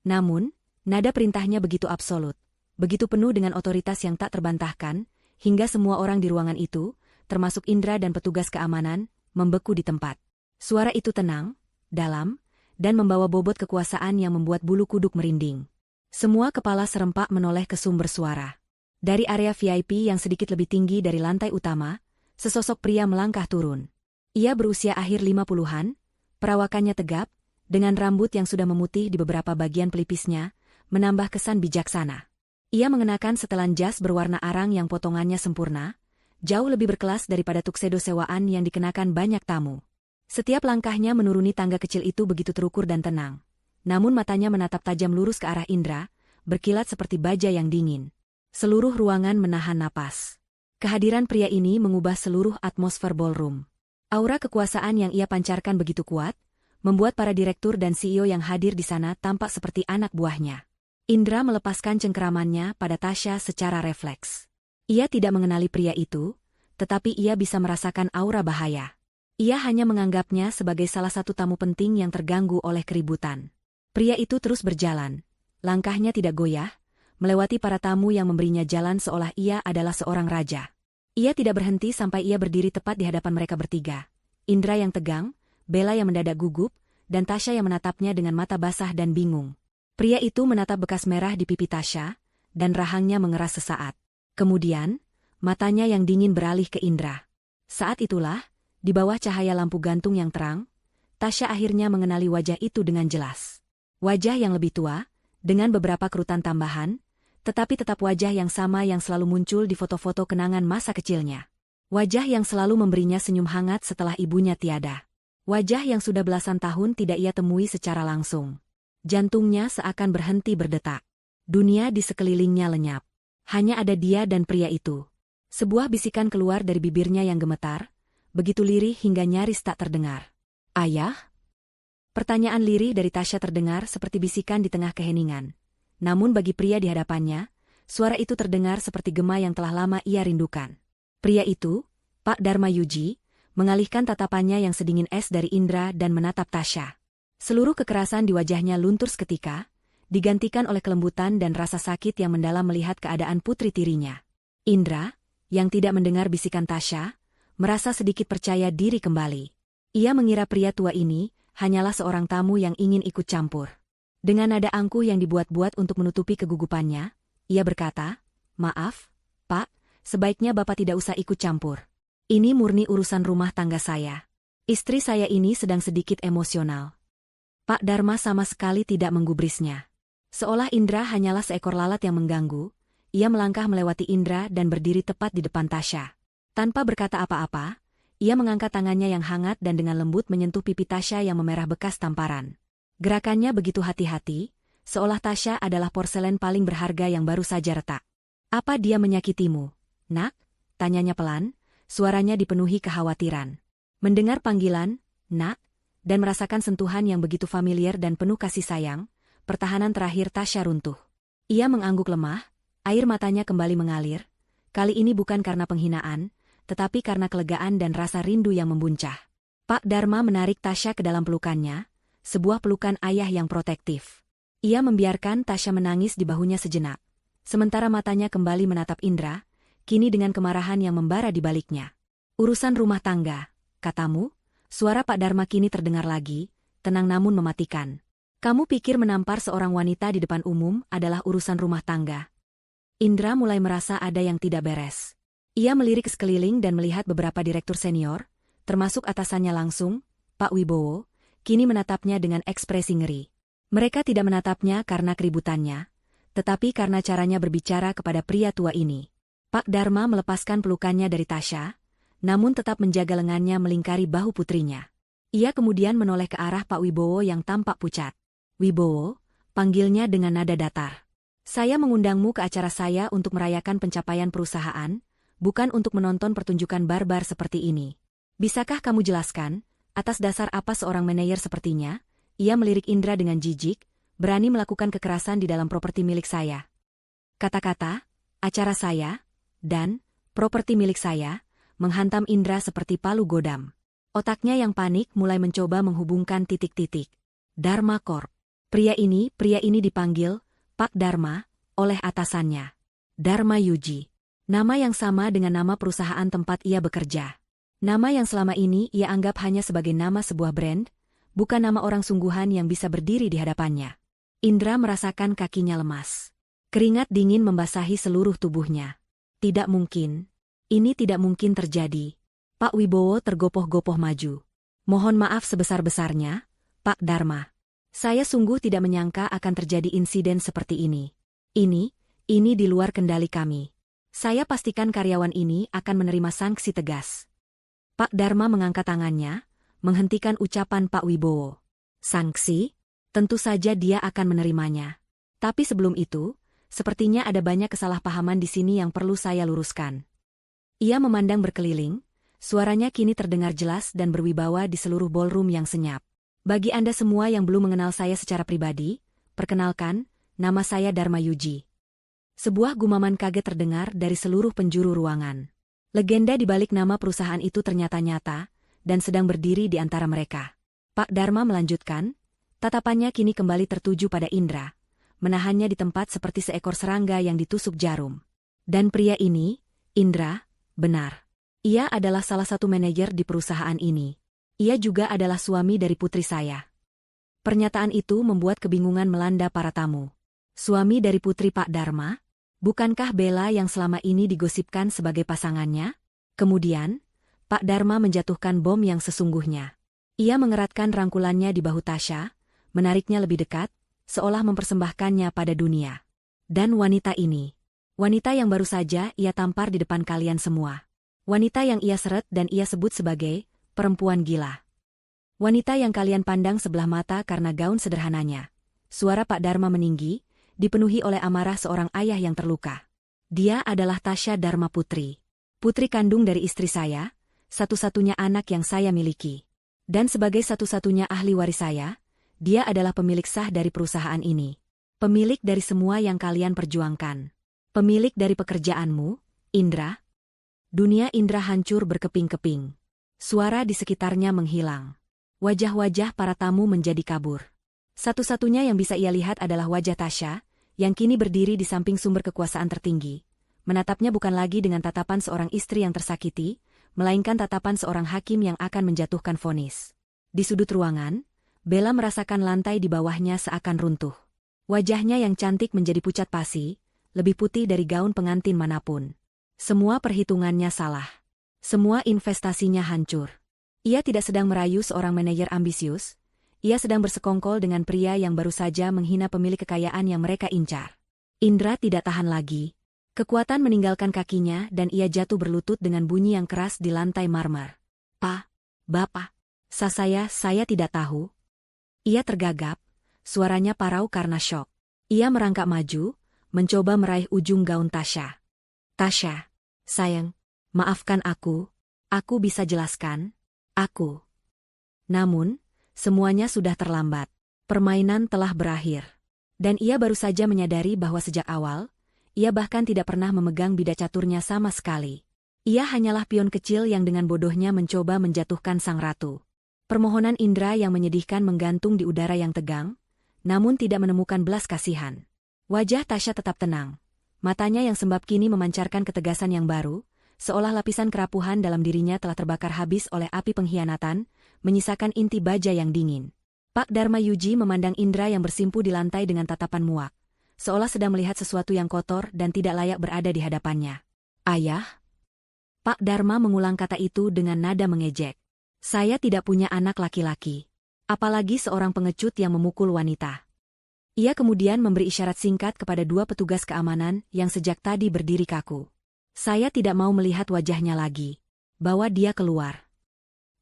A: Namun, nada perintahnya begitu absolut, begitu penuh dengan otoritas yang tak terbantahkan, hingga semua orang di ruangan itu, termasuk Indra dan petugas keamanan, membeku di tempat. Suara itu tenang, dalam, dan membawa bobot kekuasaan yang membuat bulu kuduk merinding. Semua kepala serempak menoleh ke sumber suara. Dari area VIP yang sedikit lebih tinggi dari lantai utama, sesosok pria melangkah turun. Ia berusia akhir 50-an, perawakannya tegap, dengan rambut yang sudah memutih di beberapa bagian pelipisnya, menambah kesan bijaksana. Ia mengenakan setelan jas berwarna arang yang potongannya sempurna, jauh lebih berkelas daripada tuxedo sewaan yang dikenakan banyak tamu. Setiap langkahnya menuruni tangga kecil itu begitu terukur dan tenang. Namun matanya menatap tajam lurus ke arah Indra, berkilat seperti baja yang dingin. Seluruh ruangan menahan napas. Kehadiran pria ini mengubah seluruh atmosfer ballroom. Aura kekuasaan yang ia pancarkan begitu kuat, membuat para direktur dan CEO yang hadir di sana tampak seperti anak buahnya. Indra melepaskan cengkeramannya pada Tasya secara refleks. Ia tidak mengenali pria itu, tetapi ia bisa merasakan aura bahaya. Ia hanya menganggapnya sebagai salah satu tamu penting yang terganggu oleh keributan. Pria itu terus berjalan, langkahnya tidak goyah, melewati para tamu yang memberinya jalan seolah ia adalah seorang raja. Ia tidak berhenti sampai ia berdiri tepat di hadapan mereka bertiga. Indra yang tegang, Bella yang mendadak gugup, dan Tasya yang menatapnya dengan mata basah dan bingung. Pria itu menatap bekas merah di pipi Tasya, dan rahangnya mengeras sesaat. Kemudian, matanya yang dingin beralih ke Indra. Saat itulah, di bawah cahaya lampu gantung yang terang, Tasya akhirnya mengenali wajah itu dengan jelas. Wajah yang lebih tua, dengan beberapa kerutan tambahan, tetapi tetap wajah yang sama yang selalu muncul di foto-foto kenangan masa kecilnya. Wajah yang selalu memberinya senyum hangat setelah ibunya tiada. Wajah yang sudah belasan tahun tidak ia temui secara langsung. Jantungnya seakan berhenti berdetak. Dunia di sekelilingnya lenyap. Hanya ada dia dan pria itu. Sebuah bisikan keluar dari bibirnya yang gemetar, begitu lirih hingga nyaris tak terdengar. Ayah? Pertanyaan lirih dari Tasya terdengar seperti bisikan di tengah keheningan. Namun bagi pria di hadapannya, suara itu terdengar seperti gema yang telah lama ia rindukan. Pria itu, Pak Dharma Yuji, mengalihkan tatapannya yang sedingin es dari Indra dan menatap Tasya. Seluruh kekerasan di wajahnya luntur seketika, digantikan oleh kelembutan dan rasa sakit yang mendalam melihat keadaan putri tirinya. Indra, yang tidak mendengar bisikan Tasya, merasa sedikit percaya diri kembali. Ia mengira pria tua ini hanyalah seorang tamu yang ingin ikut campur. Dengan nada angkuh yang dibuat-buat untuk menutupi kegugupannya, ia berkata, "Maaf, Pak, sebaiknya Bapak tidak usah ikut campur. Ini murni urusan rumah tangga saya. Istri saya ini sedang sedikit emosional." Pak Dharma sama sekali tidak menggubrisnya. Seolah Indra hanyalah seekor lalat yang mengganggu, ia melangkah melewati Indra dan berdiri tepat di depan Tasya. Tanpa berkata apa-apa, ia mengangkat tangannya yang hangat dan dengan lembut menyentuh pipi Tasya yang memerah bekas tamparan. Gerakannya begitu hati-hati, seolah Tasya adalah porselen paling berharga yang baru saja retak. "Apa dia menyakitimu, Nak?" tanyanya pelan, suaranya dipenuhi kekhawatiran. Mendengar panggilan, "Nak," dan merasakan sentuhan yang begitu familiar dan penuh kasih sayang, pertahanan terakhir Tasya runtuh. Ia mengangguk lemah, air matanya kembali mengalir, kali ini bukan karena penghinaan, tetapi karena kelegaan dan rasa rindu yang membuncah. Pak Dharma menarik Tasya ke dalam pelukannya, sebuah pelukan ayah yang protektif. Ia membiarkan Tasya menangis di bahunya sejenak, sementara matanya kembali menatap Indra, kini dengan kemarahan yang membara di baliknya. "Urusan rumah tangga, katamu?" Suara Pak Dharma kini terdengar lagi, tenang namun mematikan. "Kamu pikir menampar seorang wanita di depan umum adalah urusan rumah tangga?" Indra mulai merasa ada yang tidak beres. Ia melirik sekeliling dan melihat beberapa direktur senior, termasuk atasannya langsung, Pak Wibowo, kini menatapnya dengan ekspresi ngeri. Mereka tidak menatapnya karena keributannya, tetapi karena caranya berbicara kepada pria tua ini. Pak Dharma melepaskan pelukannya dari Tasya, namun tetap menjaga lengannya melingkari bahu putrinya. Ia kemudian menoleh ke arah Pak Wibowo yang tampak pucat. "Wibowo," panggilnya dengan nada datar. "Saya mengundangmu ke acara saya untuk merayakan pencapaian perusahaan, bukan untuk menonton pertunjukan barbar seperti ini. Bisakah kamu jelaskan, atas dasar apa seorang manajer sepertinya?" Ia melirik Indra dengan jijik, "berani melakukan kekerasan di dalam properti milik saya?" Kata-kata, "acara saya," dan "properti milik saya," menghantam Indra seperti palu godam. Otaknya yang panik mulai mencoba menghubungkan titik-titik. Dharma Corp. Pria ini dipanggil Pak Dharma oleh atasannya. Dharma Yuji. Nama yang sama dengan nama perusahaan tempat ia bekerja. Nama yang selama ini ia anggap hanya sebagai nama sebuah brand, bukan nama orang sungguhan yang bisa berdiri di hadapannya. Indra merasakan kakinya lemas. Keringat dingin membasahi seluruh tubuhnya. Tidak mungkin. Ini tidak mungkin terjadi. Pak Wibowo tergopoh-gopoh maju. "Mohon maaf sebesar-besarnya, Pak Dharma. Saya sungguh tidak menyangka akan terjadi insiden seperti ini. Ini di luar kendali kami. Saya pastikan karyawan ini akan menerima sanksi tegas." Pak Dharma mengangkat tangannya, menghentikan ucapan Pak Wibowo. "Sanksi? Tentu saja dia akan menerimanya. Tapi sebelum itu, sepertinya ada banyak kesalahpahaman di sini yang perlu saya luruskan." Ia memandang berkeliling, suaranya kini terdengar jelas dan berwibawa di seluruh ballroom yang senyap. "Bagi Anda semua yang belum mengenal saya secara pribadi, perkenalkan, nama saya Dharma Yuji." Sebuah gumaman kaget terdengar dari seluruh penjuru ruangan. Legenda di balik nama perusahaan itu ternyata nyata, dan sedang berdiri di antara mereka. Pak Dharma melanjutkan, tatapannya kini kembali tertuju pada Indra, menahannya di tempat seperti seekor serangga yang ditusuk jarum. "Dan pria ini, Indra, benar. Ia adalah salah satu manajer di perusahaan ini. Ia juga adalah suami dari putri saya." Pernyataan itu membuat kebingungan melanda para tamu. Suami dari putri Pak Dharma? Bukankah Bella yang selama ini digosipkan sebagai pasangannya? Kemudian, Pak Dharma menjatuhkan bom yang sesungguhnya. Ia mengeratkan rangkulannya di bahu Tasya, menariknya lebih dekat, seolah mempersembahkannya pada dunia. "Dan wanita ini. Wanita yang baru saja ia tampar di depan kalian semua. Wanita yang ia seret dan ia sebut sebagai perempuan gila. Wanita yang kalian pandang sebelah mata karena gaun sederhananya." Suara Pak Dharma meninggi, dipenuhi oleh amarah seorang ayah yang terluka. "Dia adalah Tasya Dharma Putri. Putri kandung dari istri saya, satu-satunya anak yang saya miliki. Dan sebagai satu-satunya ahli waris saya, dia adalah pemilik sah dari perusahaan ini. Pemilik dari semua yang kalian perjuangkan. Pemilik dari pekerjaanmu, Indra." Dunia Indra hancur berkeping-keping. Suara di sekitarnya menghilang. Wajah-wajah para tamu menjadi kabur. Satu-satunya yang bisa ia lihat adalah wajah Tasya, yang kini berdiri di samping sumber kekuasaan tertinggi. Menatapnya bukan lagi dengan tatapan seorang istri yang tersakiti, melainkan tatapan seorang hakim yang akan menjatuhkan vonis. Di sudut ruangan, Bella merasakan lantai di bawahnya seakan runtuh. Wajahnya yang cantik menjadi pucat pasi, lebih putih dari gaun pengantin manapun. Semua perhitungannya salah. Semua investasinya hancur. Ia tidak sedang merayu seorang manajer ambisius, ia sedang bersekongkol dengan pria yang baru saja menghina pemilik kekayaan yang mereka incar. Indra tidak tahan lagi. Kekuatan meninggalkan kakinya dan ia jatuh berlutut dengan bunyi yang keras di lantai marmer. "Pak, Bapak, saya tidak tahu." Ia tergagap, suaranya parau karena syok. Ia merangkak maju, mencoba meraih ujung gaun Tasya. "Tasya, sayang, maafkan aku, Aku bisa jelaskan. Aku. Namun, semuanya sudah terlambat. Permainan telah berakhir. Dan ia baru saja menyadari bahwa sejak awal, ia bahkan tidak pernah memegang bidak caturnya sama sekali. Ia hanyalah pion kecil yang dengan bodohnya mencoba menjatuhkan sang ratu. Permohonan Indra yang menyedihkan menggantung di udara yang tegang, namun tidak menemukan belas kasihan. Wajah Tasya tetap tenang. Matanya yang sembab kini memancarkan ketegasan yang baru, seolah lapisan kerapuhan dalam dirinya telah terbakar habis oleh api pengkhianatan, menyisakan inti baja yang dingin. Pak Dharma Yuji memandang Indra yang bersimpu di lantai dengan tatapan muak, seolah sedang melihat sesuatu yang kotor dan tidak layak berada di hadapannya. Ayah? Pak Dharma mengulang kata itu dengan nada mengejek. Saya tidak punya anak laki-laki. Apalagi seorang pengecut yang memukul wanita. Ia kemudian memberi isyarat singkat kepada dua petugas keamanan yang sejak tadi berdiri kaku. Saya tidak mau melihat wajahnya lagi. Bawa dia keluar.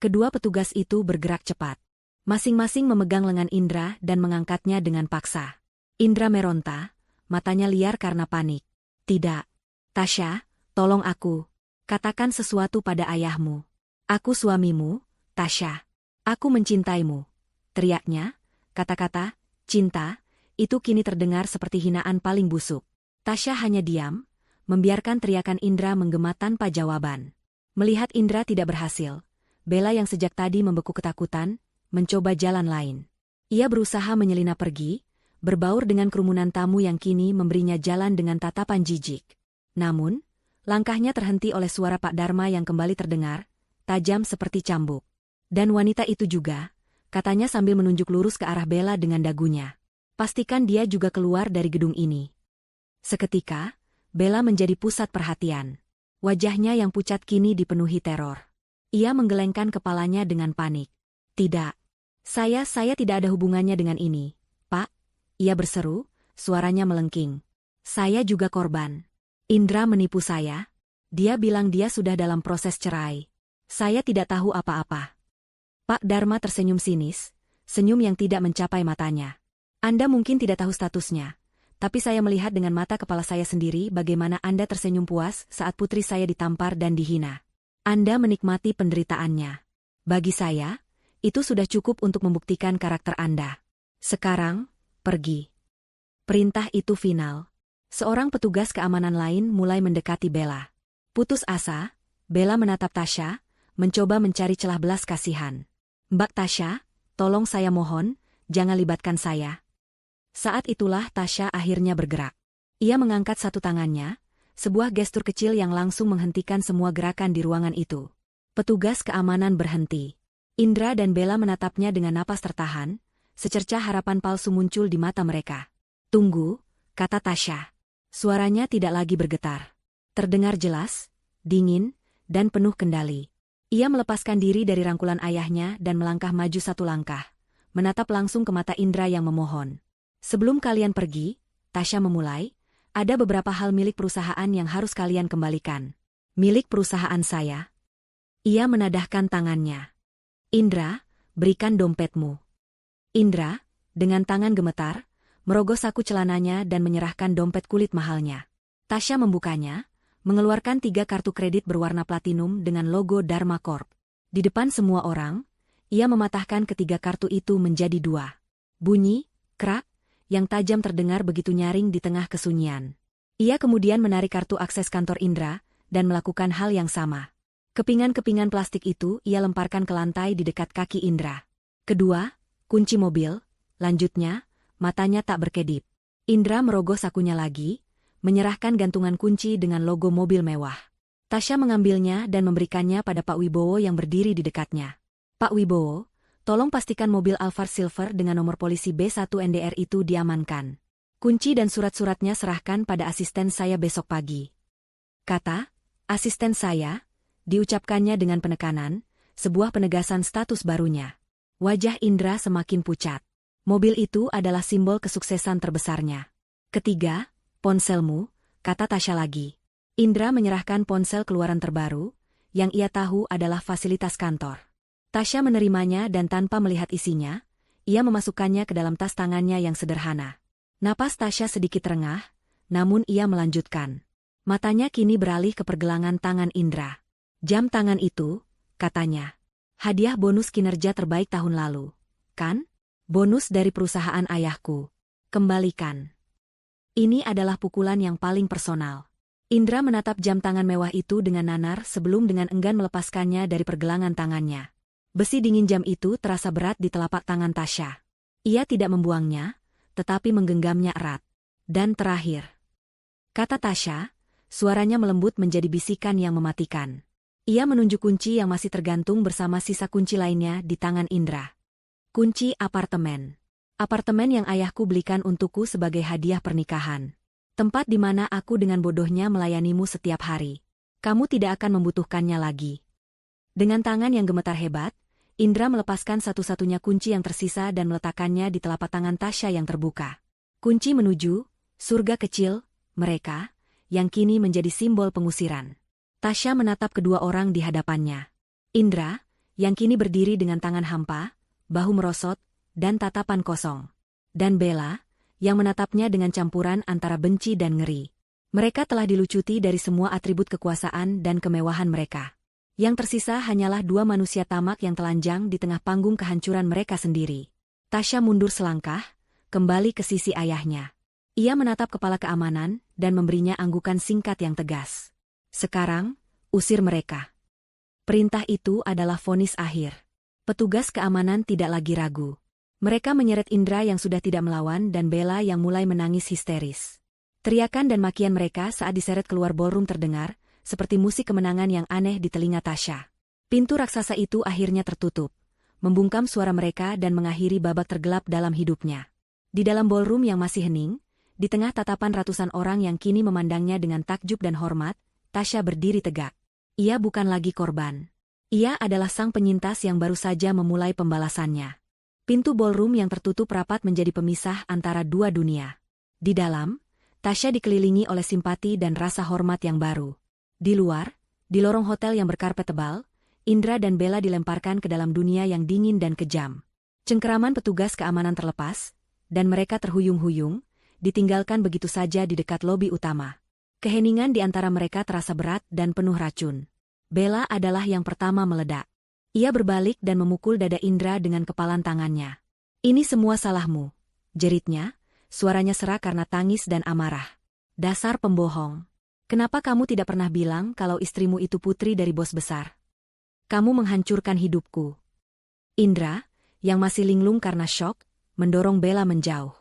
A: Kedua petugas itu bergerak cepat. Masing-masing memegang lengan Indra dan mengangkatnya dengan paksa. Indra meronta, matanya liar karena panik. Tidak. Tasya, tolong aku. Katakan sesuatu pada ayahmu. Aku suamimu, Tasya. Aku mencintaimu. Teriaknya, kata-kata, cinta, itu kini terdengar seperti hinaan paling busuk. Tasya hanya diam, membiarkan teriakan Indra menggema tanpa jawaban. Melihat Indra tidak berhasil, Bella yang sejak tadi membeku ketakutan, mencoba jalan lain. Ia berusaha menyelinap pergi, berbaur dengan kerumunan tamu yang kini memberinya jalan dengan tatapan jijik. Namun, langkahnya terhenti oleh suara Pak Dharma yang kembali terdengar, tajam seperti cambuk. Dan wanita itu juga, katanya sambil menunjuk lurus ke arah Bella dengan dagunya. Pastikan dia juga keluar dari gedung ini. Seketika, Bella menjadi pusat perhatian. Wajahnya yang pucat kini dipenuhi teror. Ia menggelengkan kepalanya dengan panik. Tidak. Saya tidak ada hubungannya dengan ini, Pak. Ia berseru, suaranya melengking. Saya juga korban. Indra menipu saya. Dia bilang dia sudah dalam proses cerai. Saya tidak tahu apa-apa. Pak Dharma tersenyum sinis, senyum yang tidak mencapai matanya. Anda mungkin tidak tahu statusnya. Tapi saya melihat dengan mata kepala saya sendiri bagaimana Anda tersenyum puas saat putri saya ditampar dan dihina. Anda menikmati penderitaannya. Bagi saya, itu sudah cukup untuk membuktikan karakter Anda. Sekarang, pergi. Perintah itu final. Seorang petugas keamanan lain mulai mendekati Bella. Putus asa, Bella menatap Tasya, mencoba mencari celah belas kasihan. Mbak Tasya, tolong saya mohon, jangan libatkan saya. Saat itulah Tasya akhirnya bergerak. Ia mengangkat satu tangannya, sebuah gestur kecil yang langsung menghentikan semua gerakan di ruangan itu. Petugas keamanan berhenti. Indra dan Bella menatapnya dengan napas tertahan, secercah harapan palsu muncul di mata mereka. Tunggu, kata Tasya. Suaranya tidak lagi bergetar. Terdengar jelas, dingin, dan penuh kendali. Ia melepaskan diri dari rangkulan ayahnya dan melangkah maju satu langkah, menatap langsung ke mata Indra yang memohon. Sebelum kalian pergi, Tasya memulai, ada beberapa hal milik perusahaan yang harus kalian kembalikan. Milik perusahaan saya? Ia menadahkan tangannya. Indra, berikan dompetmu. Indra, dengan tangan gemetar, merogoh saku celananya dan menyerahkan dompet kulit mahalnya. Tasya membukanya, mengeluarkan 3 kartu kredit berwarna platinum dengan logo Dharma Corp. Di depan semua orang, ia mematahkan ketiga kartu itu menjadi 2. Bunyi, krak, yang tajam terdengar begitu nyaring di tengah kesunyian. Ia kemudian menarik kartu akses kantor Indra, dan melakukan hal yang sama. Kepingan-kepingan plastik itu ia lemparkan ke lantai di dekat kaki Indra. Kedua, kunci mobil, lanjutnya, matanya tak berkedip. Indra merogoh sakunya lagi, menyerahkan gantungan kunci dengan logo mobil mewah. Tasya mengambilnya dan memberikannya pada Pak Wibowo yang berdiri di dekatnya. Pak Wibowo, tolong pastikan mobil Alphard Silver dengan nomor polisi B1 NDR itu diamankan. Kunci dan surat-suratnya serahkan pada asisten saya besok pagi. Kata, asisten saya, diucapkannya dengan penekanan, sebuah penegasan status barunya. Wajah Indra semakin pucat. Mobil itu adalah simbol kesuksesan terbesarnya. Ketiga, ponselmu, kata Tasya lagi. Indra menyerahkan ponsel keluaran terbaru, yang ia tahu adalah fasilitas kantor. Tasya menerimanya dan tanpa melihat isinya, ia memasukkannya ke dalam tas tangannya yang sederhana. Napas Tasya sedikit rengah, namun ia melanjutkan. Matanya kini beralih ke pergelangan tangan Indra. Jam tangan itu, katanya, hadiah bonus kinerja terbaik tahun lalu. Kan? Bonus dari perusahaan ayahku. Kembalikan. Ini adalah pukulan yang paling personal. Indra menatap jam tangan mewah itu dengan nanar sebelum dengan enggan melepaskannya dari pergelangan tangannya. Besi dingin jam itu terasa berat di telapak tangan Tasya. Ia tidak membuangnya, tetapi menggenggamnya erat. Dan terakhir, kata Tasya, suaranya melembut menjadi bisikan yang mematikan. Ia menunjuk kunci yang masih tergantung bersama sisa kunci lainnya di tangan Indra. Kunci apartemen. Apartemen yang ayahku belikan untukku sebagai hadiah pernikahan. Tempat di mana aku dengan bodohnya melayanimu setiap hari. Kamu tidak akan membutuhkannya lagi. Dengan tangan yang gemetar hebat, Indra melepaskan satu-satunya kunci yang tersisa dan meletakkannya di telapak tangan Tasya yang terbuka. Kunci menuju surga kecil mereka, yang kini menjadi simbol pengusiran. Tasya menatap kedua orang di hadapannya. Indra, yang kini berdiri dengan tangan hampa, bahu merosot, dan tatapan kosong. Dan Bella, yang menatapnya dengan campuran antara benci dan ngeri. Mereka telah dilucuti dari semua atribut kekuasaan dan kemewahan mereka. Yang tersisa hanyalah dua manusia tamak yang telanjang di tengah panggung kehancuran mereka sendiri. Tasya mundur selangkah, kembali ke sisi ayahnya. Ia menatap kepala keamanan dan memberinya anggukan singkat yang tegas. Sekarang, usir mereka. Perintah itu adalah vonis akhir. Petugas keamanan tidak lagi ragu. Mereka menyeret Indra yang sudah tidak melawan dan Bella yang mulai menangis histeris. Teriakan dan makian mereka saat diseret keluar ballroom terdengar, seperti musik kemenangan yang aneh di telinga Tasya. Pintu raksasa itu akhirnya tertutup, membungkam suara mereka dan mengakhiri babak tergelap dalam hidupnya. Di dalam ballroom yang masih hening, di tengah tatapan ratusan orang yang kini memandangnya dengan takjub dan hormat, Tasya berdiri tegak. Ia bukan lagi korban. Ia adalah sang penyintas yang baru saja memulai pembalasannya. Pintu ballroom yang tertutup rapat menjadi pemisah antara dua dunia. Di dalam, Tasya dikelilingi oleh simpati dan rasa hormat yang baru. Di luar, di lorong hotel yang berkarpet tebal, Indra dan Bella dilemparkan ke dalam dunia yang dingin dan kejam. Cengkeraman petugas keamanan terlepas, dan mereka terhuyung-huyung, ditinggalkan begitu saja di dekat lobi utama. Keheningan di antara mereka terasa berat dan penuh racun. Bella adalah yang pertama meledak. Ia berbalik dan memukul dada Indra dengan kepalan tangannya. Ini semua salahmu, jeritnya, suaranya serak karena tangis dan amarah. Dasar pembohong. Kenapa kamu tidak pernah bilang kalau istrimu itu putri dari bos besar? Kamu menghancurkan hidupku. Indra, yang masih linglung karena syok, mendorong Bella menjauh.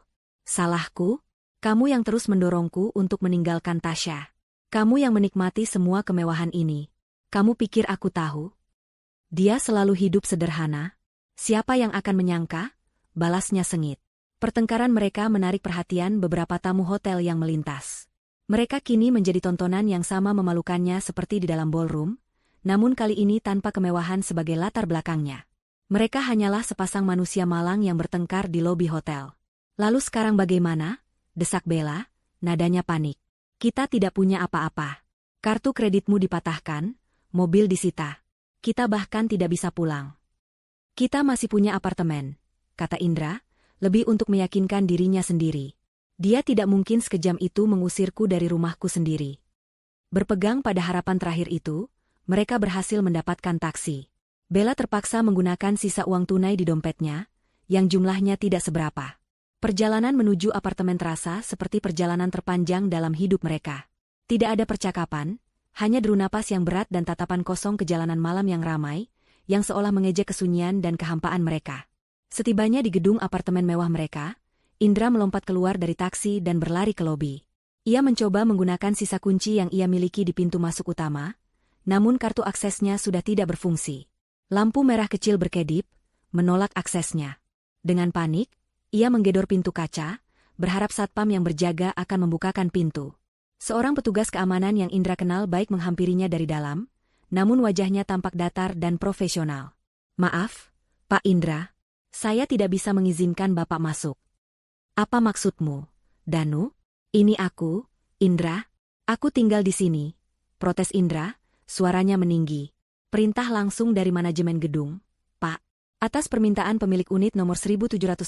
A: Salahku? Kamu yang terus mendorongku untuk meninggalkan Tasya. Kamu yang menikmati semua kemewahan ini. Kamu pikir aku tahu? Dia selalu hidup sederhana. Siapa yang akan menyangka? Balasnya sengit. Pertengkaran mereka menarik perhatian beberapa tamu hotel yang melintas. Mereka kini menjadi tontonan yang sama memalukannya seperti di dalam ballroom, namun kali ini tanpa kemewahan sebagai latar belakangnya. Mereka hanyalah sepasang manusia malang yang bertengkar di lobi hotel. Lalu sekarang bagaimana? Desak Bella, nadanya panik. Kita tidak punya apa-apa. Kartu kreditmu dipatahkan, mobil disita. Kita bahkan tidak bisa pulang. Kita masih punya apartemen, kata Indra, lebih untuk meyakinkan dirinya sendiri. Dia tidak mungkin sekejam itu mengusirku dari rumahku sendiri. Berpegang pada harapan terakhir itu, mereka berhasil mendapatkan taksi. Bella terpaksa menggunakan sisa uang tunai di dompetnya, yang jumlahnya tidak seberapa. Perjalanan menuju apartemen terasa seperti perjalanan terpanjang dalam hidup mereka. Tidak ada percakapan, hanya deru napas yang berat dan tatapan kosong ke jalanan malam yang ramai, yang seolah mengejek kesunyian dan kehampaan mereka. Setibanya di gedung apartemen mewah mereka, Indra melompat keluar dari taksi dan berlari ke lobi. Ia mencoba menggunakan sisa kunci yang ia miliki di pintu masuk utama, namun kartu aksesnya sudah tidak berfungsi. Lampu merah kecil berkedip, menolak aksesnya. Dengan panik, ia menggedor pintu kaca, berharap satpam yang berjaga akan membukakan pintu. Seorang petugas keamanan yang Indra kenal baik menghampirinya dari dalam, namun wajahnya tampak datar dan profesional. Maaf, Pak Indra, saya tidak bisa mengizinkan Bapak masuk. Apa maksudmu, Danu? Ini aku, Indra. Aku tinggal di sini. Protes Indra, suaranya meninggi. Perintah langsung dari manajemen gedung, Pak. Atas permintaan pemilik unit nomor 1708,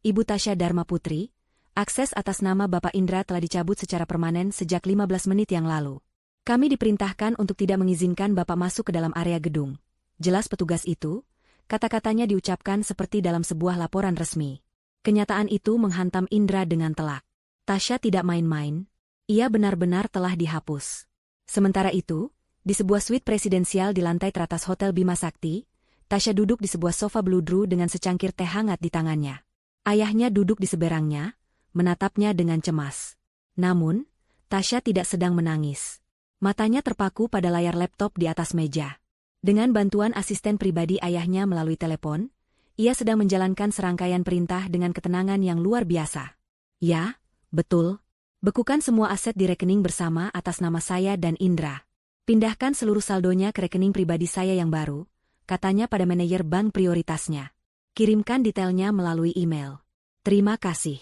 A: Ibu Tasya Dharma Putri, akses atas nama Bapak Indra telah dicabut secara permanen sejak 15 menit yang lalu. Kami diperintahkan untuk tidak mengizinkan Bapak masuk ke dalam area gedung. Jelas petugas itu, kata-katanya diucapkan seperti dalam sebuah laporan resmi. Kenyataan itu menghantam Indra dengan telak. Tasya tidak main-main. Ia benar-benar telah dihapus. Sementara itu, di sebuah suite presidensial di lantai teratas Hotel Bima Sakti, Tasya duduk di sebuah sofa bludru dengan secangkir teh hangat di tangannya. Ayahnya duduk di seberangnya, menatapnya dengan cemas. Namun, Tasya tidak sedang menangis. Matanya terpaku pada layar laptop di atas meja. Dengan bantuan asisten pribadi ayahnya melalui telepon, ia sedang menjalankan serangkaian perintah dengan ketenangan yang luar biasa. Ya, betul. Bekukan semua aset di rekening bersama atas nama saya dan Indra. Pindahkan seluruh saldonya ke rekening pribadi saya yang baru, katanya pada manajer bank prioritasnya. Kirimkan detailnya melalui email. Terima kasih.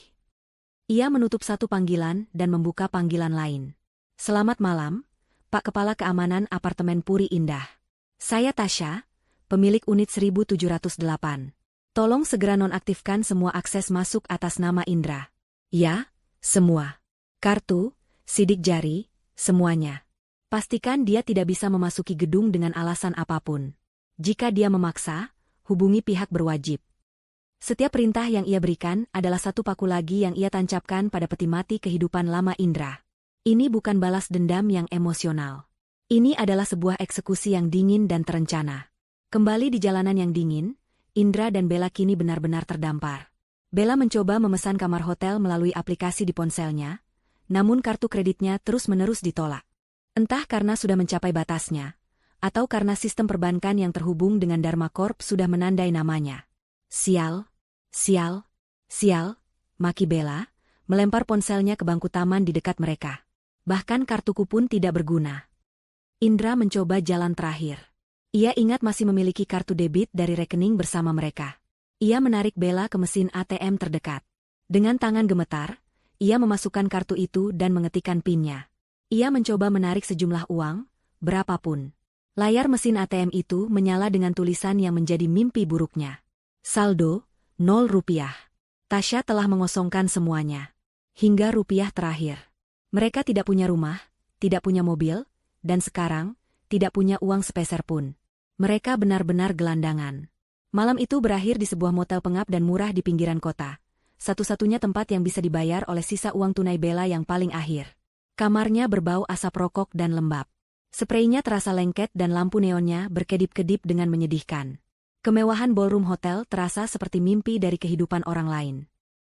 A: Ia menutup satu panggilan dan membuka panggilan lain. Selamat malam, Pak Kepala Keamanan Apartemen Puri Indah. Saya Tasya, pemilik unit 1708. Tolong segera nonaktifkan semua akses masuk atas nama Indra. Ya, semua. Kartu, sidik jari, semuanya. Pastikan dia tidak bisa memasuki gedung dengan alasan apapun. Jika dia memaksa, hubungi pihak berwajib. Setiap perintah yang ia berikan adalah satu paku lagi yang ia tancapkan pada peti mati kehidupan lama Indra. Ini bukan balas dendam yang emosional. Ini adalah sebuah eksekusi yang dingin dan terencana. Kembali di jalanan yang dingin, Indra dan Bella kini benar-benar terdampar. Bella mencoba memesan kamar hotel melalui aplikasi di ponselnya, namun kartu kreditnya terus-menerus ditolak. Entah karena sudah mencapai batasnya, atau karena sistem perbankan yang terhubung dengan Dharma Corp sudah menandai namanya. Sial, sial, sial, maki Bella, melempar ponselnya ke bangku taman di dekat mereka. Bahkan kartuku pun tidak berguna. Indra mencoba jalan terakhir. Ia ingat masih memiliki kartu debit dari rekening bersama mereka. Ia menarik Bella ke mesin ATM terdekat. Dengan tangan gemetar, ia memasukkan kartu itu dan mengetikkan PIN-nya. Ia mencoba menarik sejumlah uang, berapapun. Layar mesin ATM itu menyala dengan tulisan yang menjadi mimpi buruknya. Saldo, 0 rupiah. Tasya telah mengosongkan semuanya. Hingga rupiah terakhir. Mereka tidak punya rumah, tidak punya mobil, dan sekarang, tidak punya uang sepeser pun. Mereka benar-benar gelandangan. Malam itu berakhir di sebuah motel pengap dan murah di pinggiran kota. Satu-satunya tempat yang bisa dibayar oleh sisa uang tunai Bella yang paling akhir. Kamarnya berbau asap rokok dan lembab. Spraynya terasa lengket dan lampu neonnya berkedip-kedip dengan menyedihkan. Kemewahan ballroom hotel terasa seperti mimpi dari kehidupan orang lain.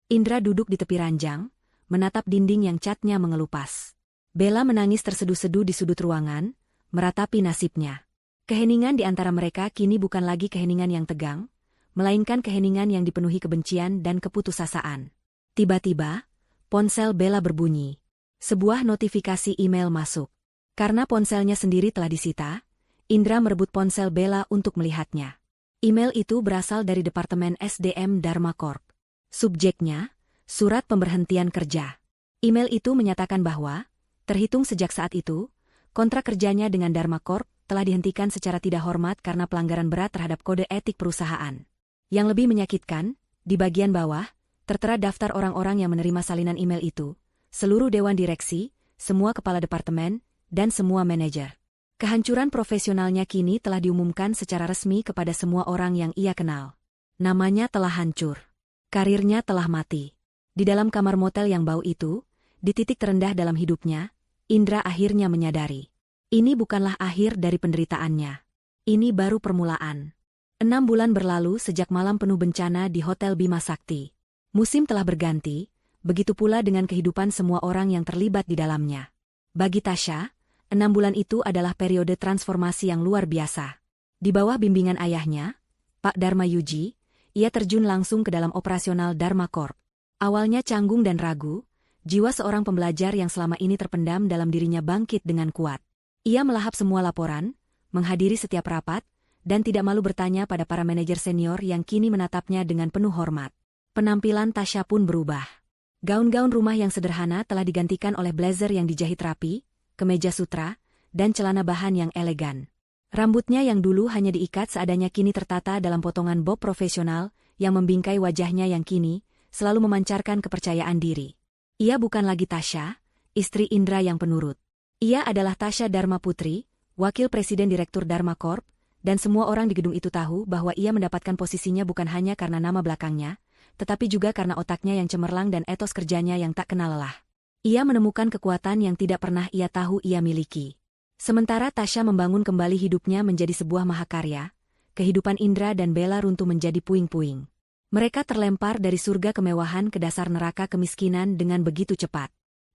A: Indra duduk di tepi ranjang, menatap dinding yang catnya mengelupas. Bella menangis terseduh-seduh di sudut ruangan, meratapi nasibnya. Keheningan di antara mereka kini bukan lagi keheningan yang tegang, melainkan keheningan yang dipenuhi kebencian dan keputusasaan. Tiba-tiba, ponsel Bella berbunyi. Sebuah notifikasi email masuk. Karena ponselnya sendiri telah disita, Indra merebut ponsel Bella untuk melihatnya. Email itu berasal dari Departemen SDM Dharma Corp. Subjeknya, surat pemberhentian kerja. Email itu menyatakan bahwa, terhitung sejak saat itu, kontrak kerjanya dengan Dharma Corp telah dihentikan secara tidak hormat karena pelanggaran berat terhadap kode etik perusahaan. Yang lebih menyakitkan, di bagian bawah, tertera daftar orang-orang yang menerima salinan email itu, seluruh dewan direksi, semua kepala departemen, dan semua manajer. Kehancuran profesionalnya kini telah diumumkan secara resmi kepada semua orang yang ia kenal. Namanya telah hancur. Karirnya telah mati. Di dalam kamar motel yang bau itu, di titik terendah dalam hidupnya, Indra akhirnya menyadari. Ini bukanlah akhir dari penderitaannya. Ini baru permulaan. 6 bulan berlalu sejak malam penuh bencana di Hotel Bima Sakti. Musim telah berganti, begitu pula dengan kehidupan semua orang yang terlibat di dalamnya. Bagi Tasya, 6 bulan itu adalah periode transformasi yang luar biasa. Di bawah bimbingan ayahnya, Pak Dharma Yuji, ia terjun langsung ke dalam operasional Dharma Corp. Awalnya canggung dan ragu, jiwa seorang pembelajar yang selama ini terpendam dalam dirinya bangkit dengan kuat. Ia melahap semua laporan, menghadiri setiap rapat, dan tidak malu bertanya pada para manajer senior yang kini menatapnya dengan penuh hormat. Penampilan Tasya pun berubah. Gaun-gaun rumah yang sederhana telah digantikan oleh blazer yang dijahit rapi, kemeja sutra, dan celana bahan yang elegan. Rambutnya yang dulu hanya diikat seadanya kini tertata dalam potongan bob profesional yang membingkai wajahnya yang kini selalu memancarkan kepercayaan diri. Ia bukan lagi Tasya, istri Indra yang penurut. Ia adalah Tasha Dharma Putri, Wakil Presiden Direktur Dharma Corp, dan semua orang di gedung itu tahu bahwa ia mendapatkan posisinya bukan hanya karena nama belakangnya, tetapi juga karena otaknya yang cemerlang dan etos kerjanya yang tak kenal lelah. Ia menemukan kekuatan yang tidak pernah ia tahu ia miliki. Sementara Tasha membangun kembali hidupnya menjadi sebuah mahakarya, kehidupan Indra dan Bella runtuh menjadi puing-puing. Mereka terlempar dari surga kemewahan ke dasar neraka kemiskinan dengan begitu cepat.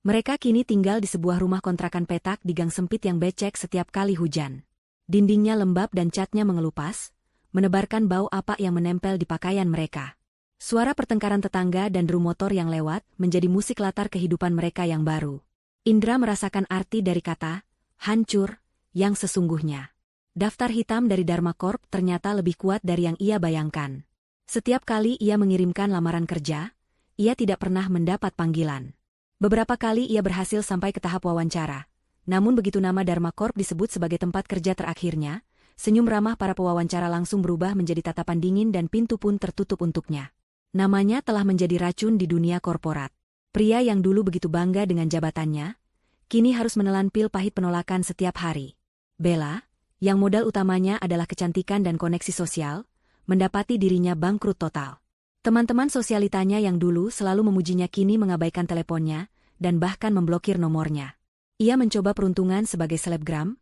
A: Mereka kini tinggal di sebuah rumah kontrakan petak di gang sempit yang becek setiap kali hujan. Dindingnya lembab dan catnya mengelupas, menebarkan bau apa yang menempel di pakaian mereka. Suara pertengkaran tetangga dan deru motor yang lewat menjadi musik latar kehidupan mereka yang baru. Indra merasakan arti dari kata hancur yang sesungguhnya. Daftar hitam dari Dharma Corp ternyata lebih kuat dari yang ia bayangkan. Setiap kali ia mengirimkan lamaran kerja, ia tidak pernah mendapat panggilan. Beberapa kali ia berhasil sampai ke tahap wawancara. Namun begitu nama Dharma Corp disebut sebagai tempat kerja terakhirnya, senyum ramah para pewawancara langsung berubah menjadi tatapan dingin dan pintu pun tertutup untuknya. Namanya telah menjadi racun di dunia korporat. Pria yang dulu begitu bangga dengan jabatannya, kini harus menelan pil pahit penolakan setiap hari. Bella, yang modal utamanya adalah kecantikan dan koneksi sosial, mendapati dirinya bangkrut total. Teman-teman sosialitanya yang dulu selalu memujinya kini mengabaikan teleponnya, dan bahkan memblokir nomornya. Ia mencoba peruntungan sebagai selebgram,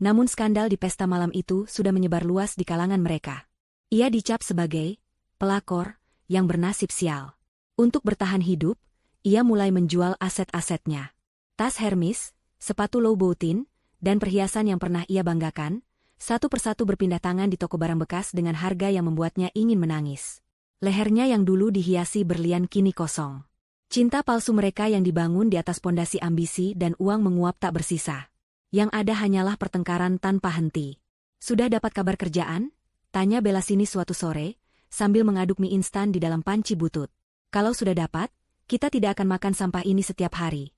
A: namun skandal di pesta malam itu sudah menyebar luas di kalangan mereka. Ia dicap sebagai pelakor yang bernasib sial. Untuk bertahan hidup, ia mulai menjual aset-asetnya. Tas Hermes, sepatu Louboutin, dan perhiasan yang pernah ia banggakan, satu persatu berpindah tangan di toko barang bekas dengan harga yang membuatnya ingin menangis. Lehernya yang dulu dihiasi berlian kini kosong. Cinta palsu mereka yang dibangun di atas pondasi ambisi dan uang menguap tak bersisa. Yang ada hanyalah pertengkaran tanpa henti. Sudah dapat kabar kerjaan? Tanya Bella sini suatu sore, sambil mengaduk mie instan di dalam panci butut. Kalau sudah dapat, kita tidak akan makan sampah ini setiap hari.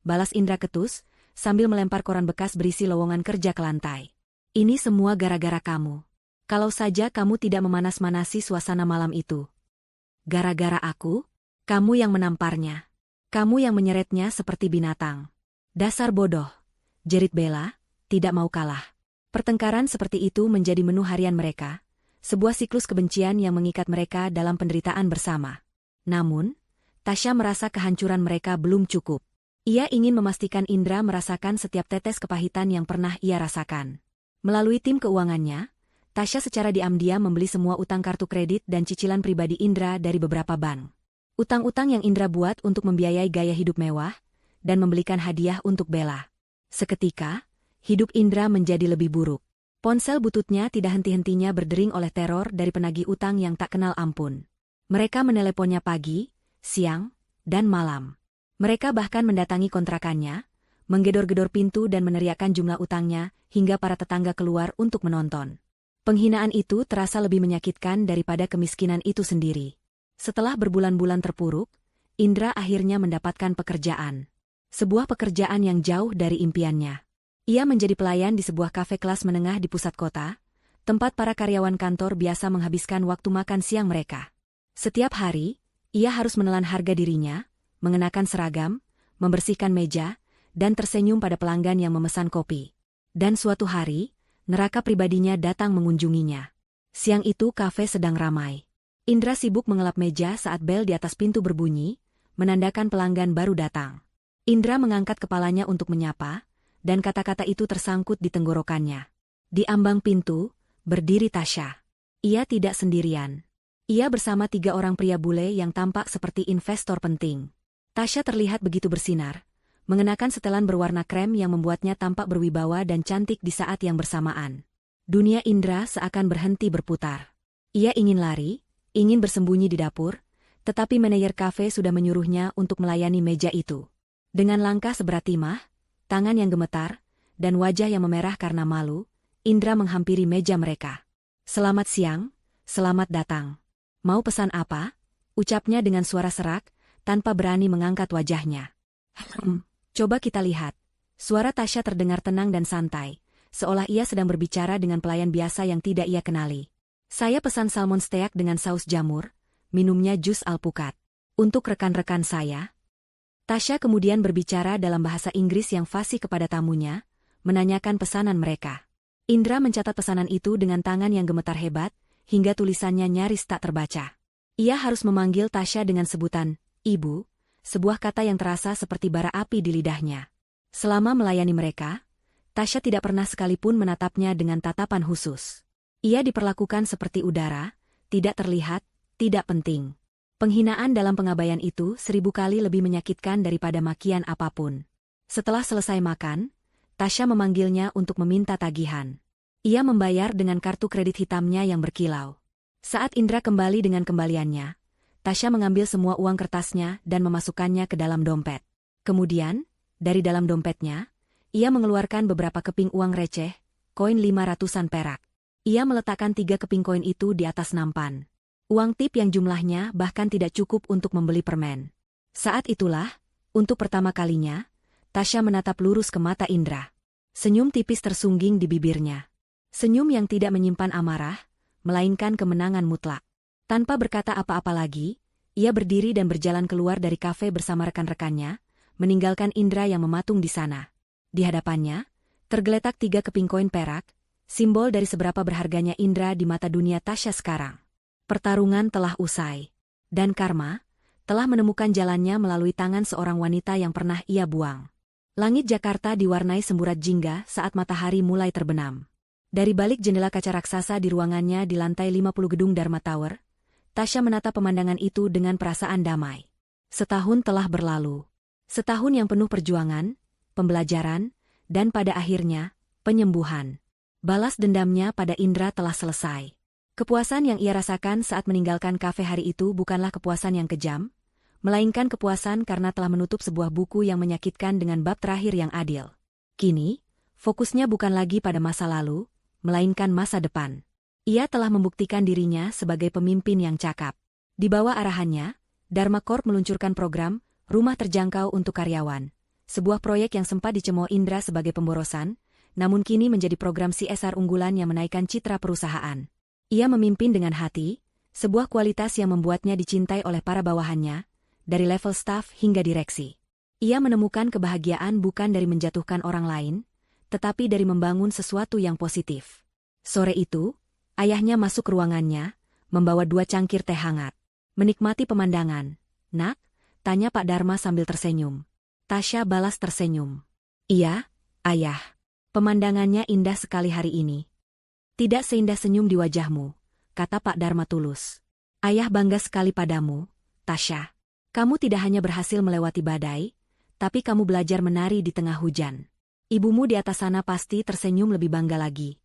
A: Balas Indra ketus, sambil melempar koran bekas berisi lowongan kerja ke lantai. Ini semua gara-gara kamu. Kalau saja kamu tidak memanas-manasi suasana malam itu. Gara-gara aku? Kamu yang menamparnya. Kamu yang menyeretnya seperti binatang. Dasar bodoh. Jerit Bella, tidak mau kalah. Pertengkaran seperti itu menjadi menu harian mereka, sebuah siklus kebencian yang mengikat mereka dalam penderitaan bersama. Namun, Tasha merasa kehancuran mereka belum cukup. Ia ingin memastikan Indra merasakan setiap tetes kepahitan yang pernah ia rasakan. Melalui tim keuangannya, Tasha secara diam-diam membeli semua utang kartu kredit dan cicilan pribadi Indra dari beberapa bank. Utang-utang yang Indra buat untuk membiayai gaya hidup mewah, dan membelikan hadiah untuk Bella. Seketika, hidup Indra menjadi lebih buruk. Ponsel bututnya tidak henti-hentinya berdering oleh teror dari penagih utang yang tak kenal ampun. Mereka meneleponnya pagi, siang, dan malam. Mereka bahkan mendatangi kontrakannya, menggedor-gedor pintu dan meneriakkan jumlah utangnya, hingga para tetangga keluar untuk menonton. Penghinaan itu terasa lebih menyakitkan daripada kemiskinan itu sendiri. Setelah berbulan-bulan terpuruk, Indra akhirnya mendapatkan pekerjaan. Sebuah pekerjaan yang jauh dari impiannya. Ia menjadi pelayan di sebuah kafe kelas menengah di pusat kota, tempat para karyawan kantor biasa menghabiskan waktu makan siang mereka. Setiap hari, ia harus menelan harga dirinya, mengenakan seragam, membersihkan meja, dan tersenyum pada pelanggan yang memesan kopi. Dan suatu hari, neraka pribadinya datang mengunjunginya. Siang itu kafe sedang ramai. Indra sibuk mengelap meja saat bel di atas pintu berbunyi, menandakan pelanggan baru datang. Indra mengangkat kepalanya untuk menyapa, dan kata-kata itu tersangkut di tenggorokannya. Di ambang pintu, berdiri Tasha. Ia tidak sendirian. Ia bersama 3 orang pria bule yang tampak seperti investor penting. Tasha terlihat begitu bersinar, mengenakan setelan berwarna krem yang membuatnya tampak berwibawa dan cantik di saat yang bersamaan. Dunia Indra seakan berhenti berputar. Ia ingin lari, ingin bersembunyi di dapur, tetapi manajer kafe sudah menyuruhnya untuk melayani meja itu. Dengan langkah seberat timah, tangan yang gemetar, dan wajah yang memerah karena malu, Indra menghampiri meja mereka. "Selamat siang, selamat datang. Mau pesan apa?" ucapnya dengan suara serak, tanpa berani mengangkat wajahnya. Coba kita lihat." Suara Tasha terdengar tenang dan santai, seolah ia sedang berbicara dengan pelayan biasa yang tidak ia kenali. "Saya pesan salmon steak dengan saus jamur, minumnya jus alpukat. Untuk rekan-rekan saya." Tasya kemudian berbicara dalam bahasa Inggris yang fasih kepada tamunya, menanyakan pesanan mereka. Indra mencatat pesanan itu dengan tangan yang gemetar hebat, hingga tulisannya nyaris tak terbaca. Ia harus memanggil Tasya dengan sebutan, Ibu, sebuah kata yang terasa seperti bara api di lidahnya. Selama melayani mereka, Tasya tidak pernah sekalipun menatapnya dengan tatapan khusus. Ia diperlakukan seperti udara, tidak terlihat, tidak penting. Penghinaan dalam pengabaian itu 1000 kali lebih menyakitkan daripada makian apapun. Setelah selesai makan, Tasya memanggilnya untuk meminta tagihan. Ia membayar dengan kartu kredit hitamnya yang berkilau. Saat Indra kembali dengan kembaliannya, Tasya mengambil semua uang kertasnya dan memasukkannya ke dalam dompet. Kemudian, dari dalam dompetnya, ia mengeluarkan beberapa keping uang receh, koin 500-an perak. Ia meletakkan 3 keping koin itu di atas nampan. Uang tip yang jumlahnya bahkan tidak cukup untuk membeli permen. Saat itulah, untuk pertama kalinya, Tasya menatap lurus ke mata Indra. Senyum tipis tersungging di bibirnya. Senyum yang tidak menyimpan amarah, melainkan kemenangan mutlak. Tanpa berkata apa-apa lagi, ia berdiri dan berjalan keluar dari kafe bersama rekan-rekannya, meninggalkan Indra yang mematung di sana. Di hadapannya, tergeletak 3 keping koin perak, simbol dari seberapa berharganya Indra di mata dunia Tasya sekarang. Pertarungan telah usai, dan karma telah menemukan jalannya melalui tangan seorang wanita yang pernah ia buang. Langit Jakarta diwarnai semburat jingga saat matahari mulai terbenam. Dari balik jendela kaca raksasa di ruangannya di lantai 50 gedung Dharma Tower, Tasya menatap pemandangan itu dengan perasaan damai. Setahun telah berlalu. Setahun yang penuh perjuangan, pembelajaran, dan pada akhirnya, penyembuhan. Balas dendamnya pada Indra telah selesai. Kepuasan yang ia rasakan saat meninggalkan kafe hari itu bukanlah kepuasan yang kejam, melainkan kepuasan karena telah menutup sebuah buku yang menyakitkan dengan bab terakhir yang adil. Kini, fokusnya bukan lagi pada masa lalu, melainkan masa depan. Ia telah membuktikan dirinya sebagai pemimpin yang cakap. Di bawah arahannya, Dharma Corp meluncurkan program Rumah Terjangkau untuk Karyawan, sebuah proyek yang sempat dicemooh Indra sebagai pemborosan, namun kini menjadi program CSR unggulan yang menaikkan citra perusahaan. Ia memimpin dengan hati, sebuah kualitas yang membuatnya dicintai oleh para bawahannya, dari level staf hingga direksi. Ia menemukan kebahagiaan bukan dari menjatuhkan orang lain, tetapi dari membangun sesuatu yang positif. Sore itu, ayahnya masuk ke ruangannya, membawa 2 cangkir teh hangat. Menikmati pemandangan. Nak, tanya Pak Dharma sambil tersenyum. Tasya balas tersenyum. Iya, ayah. Pemandangannya indah sekali hari ini. Tidak seindah senyum di wajahmu, kata Pak Dharma tulus. Ayah bangga sekali padamu, Tasya. Kamu tidak hanya berhasil melewati badai, tapi kamu belajar menari di tengah hujan. Ibumu di atas sana pasti tersenyum lebih bangga lagi.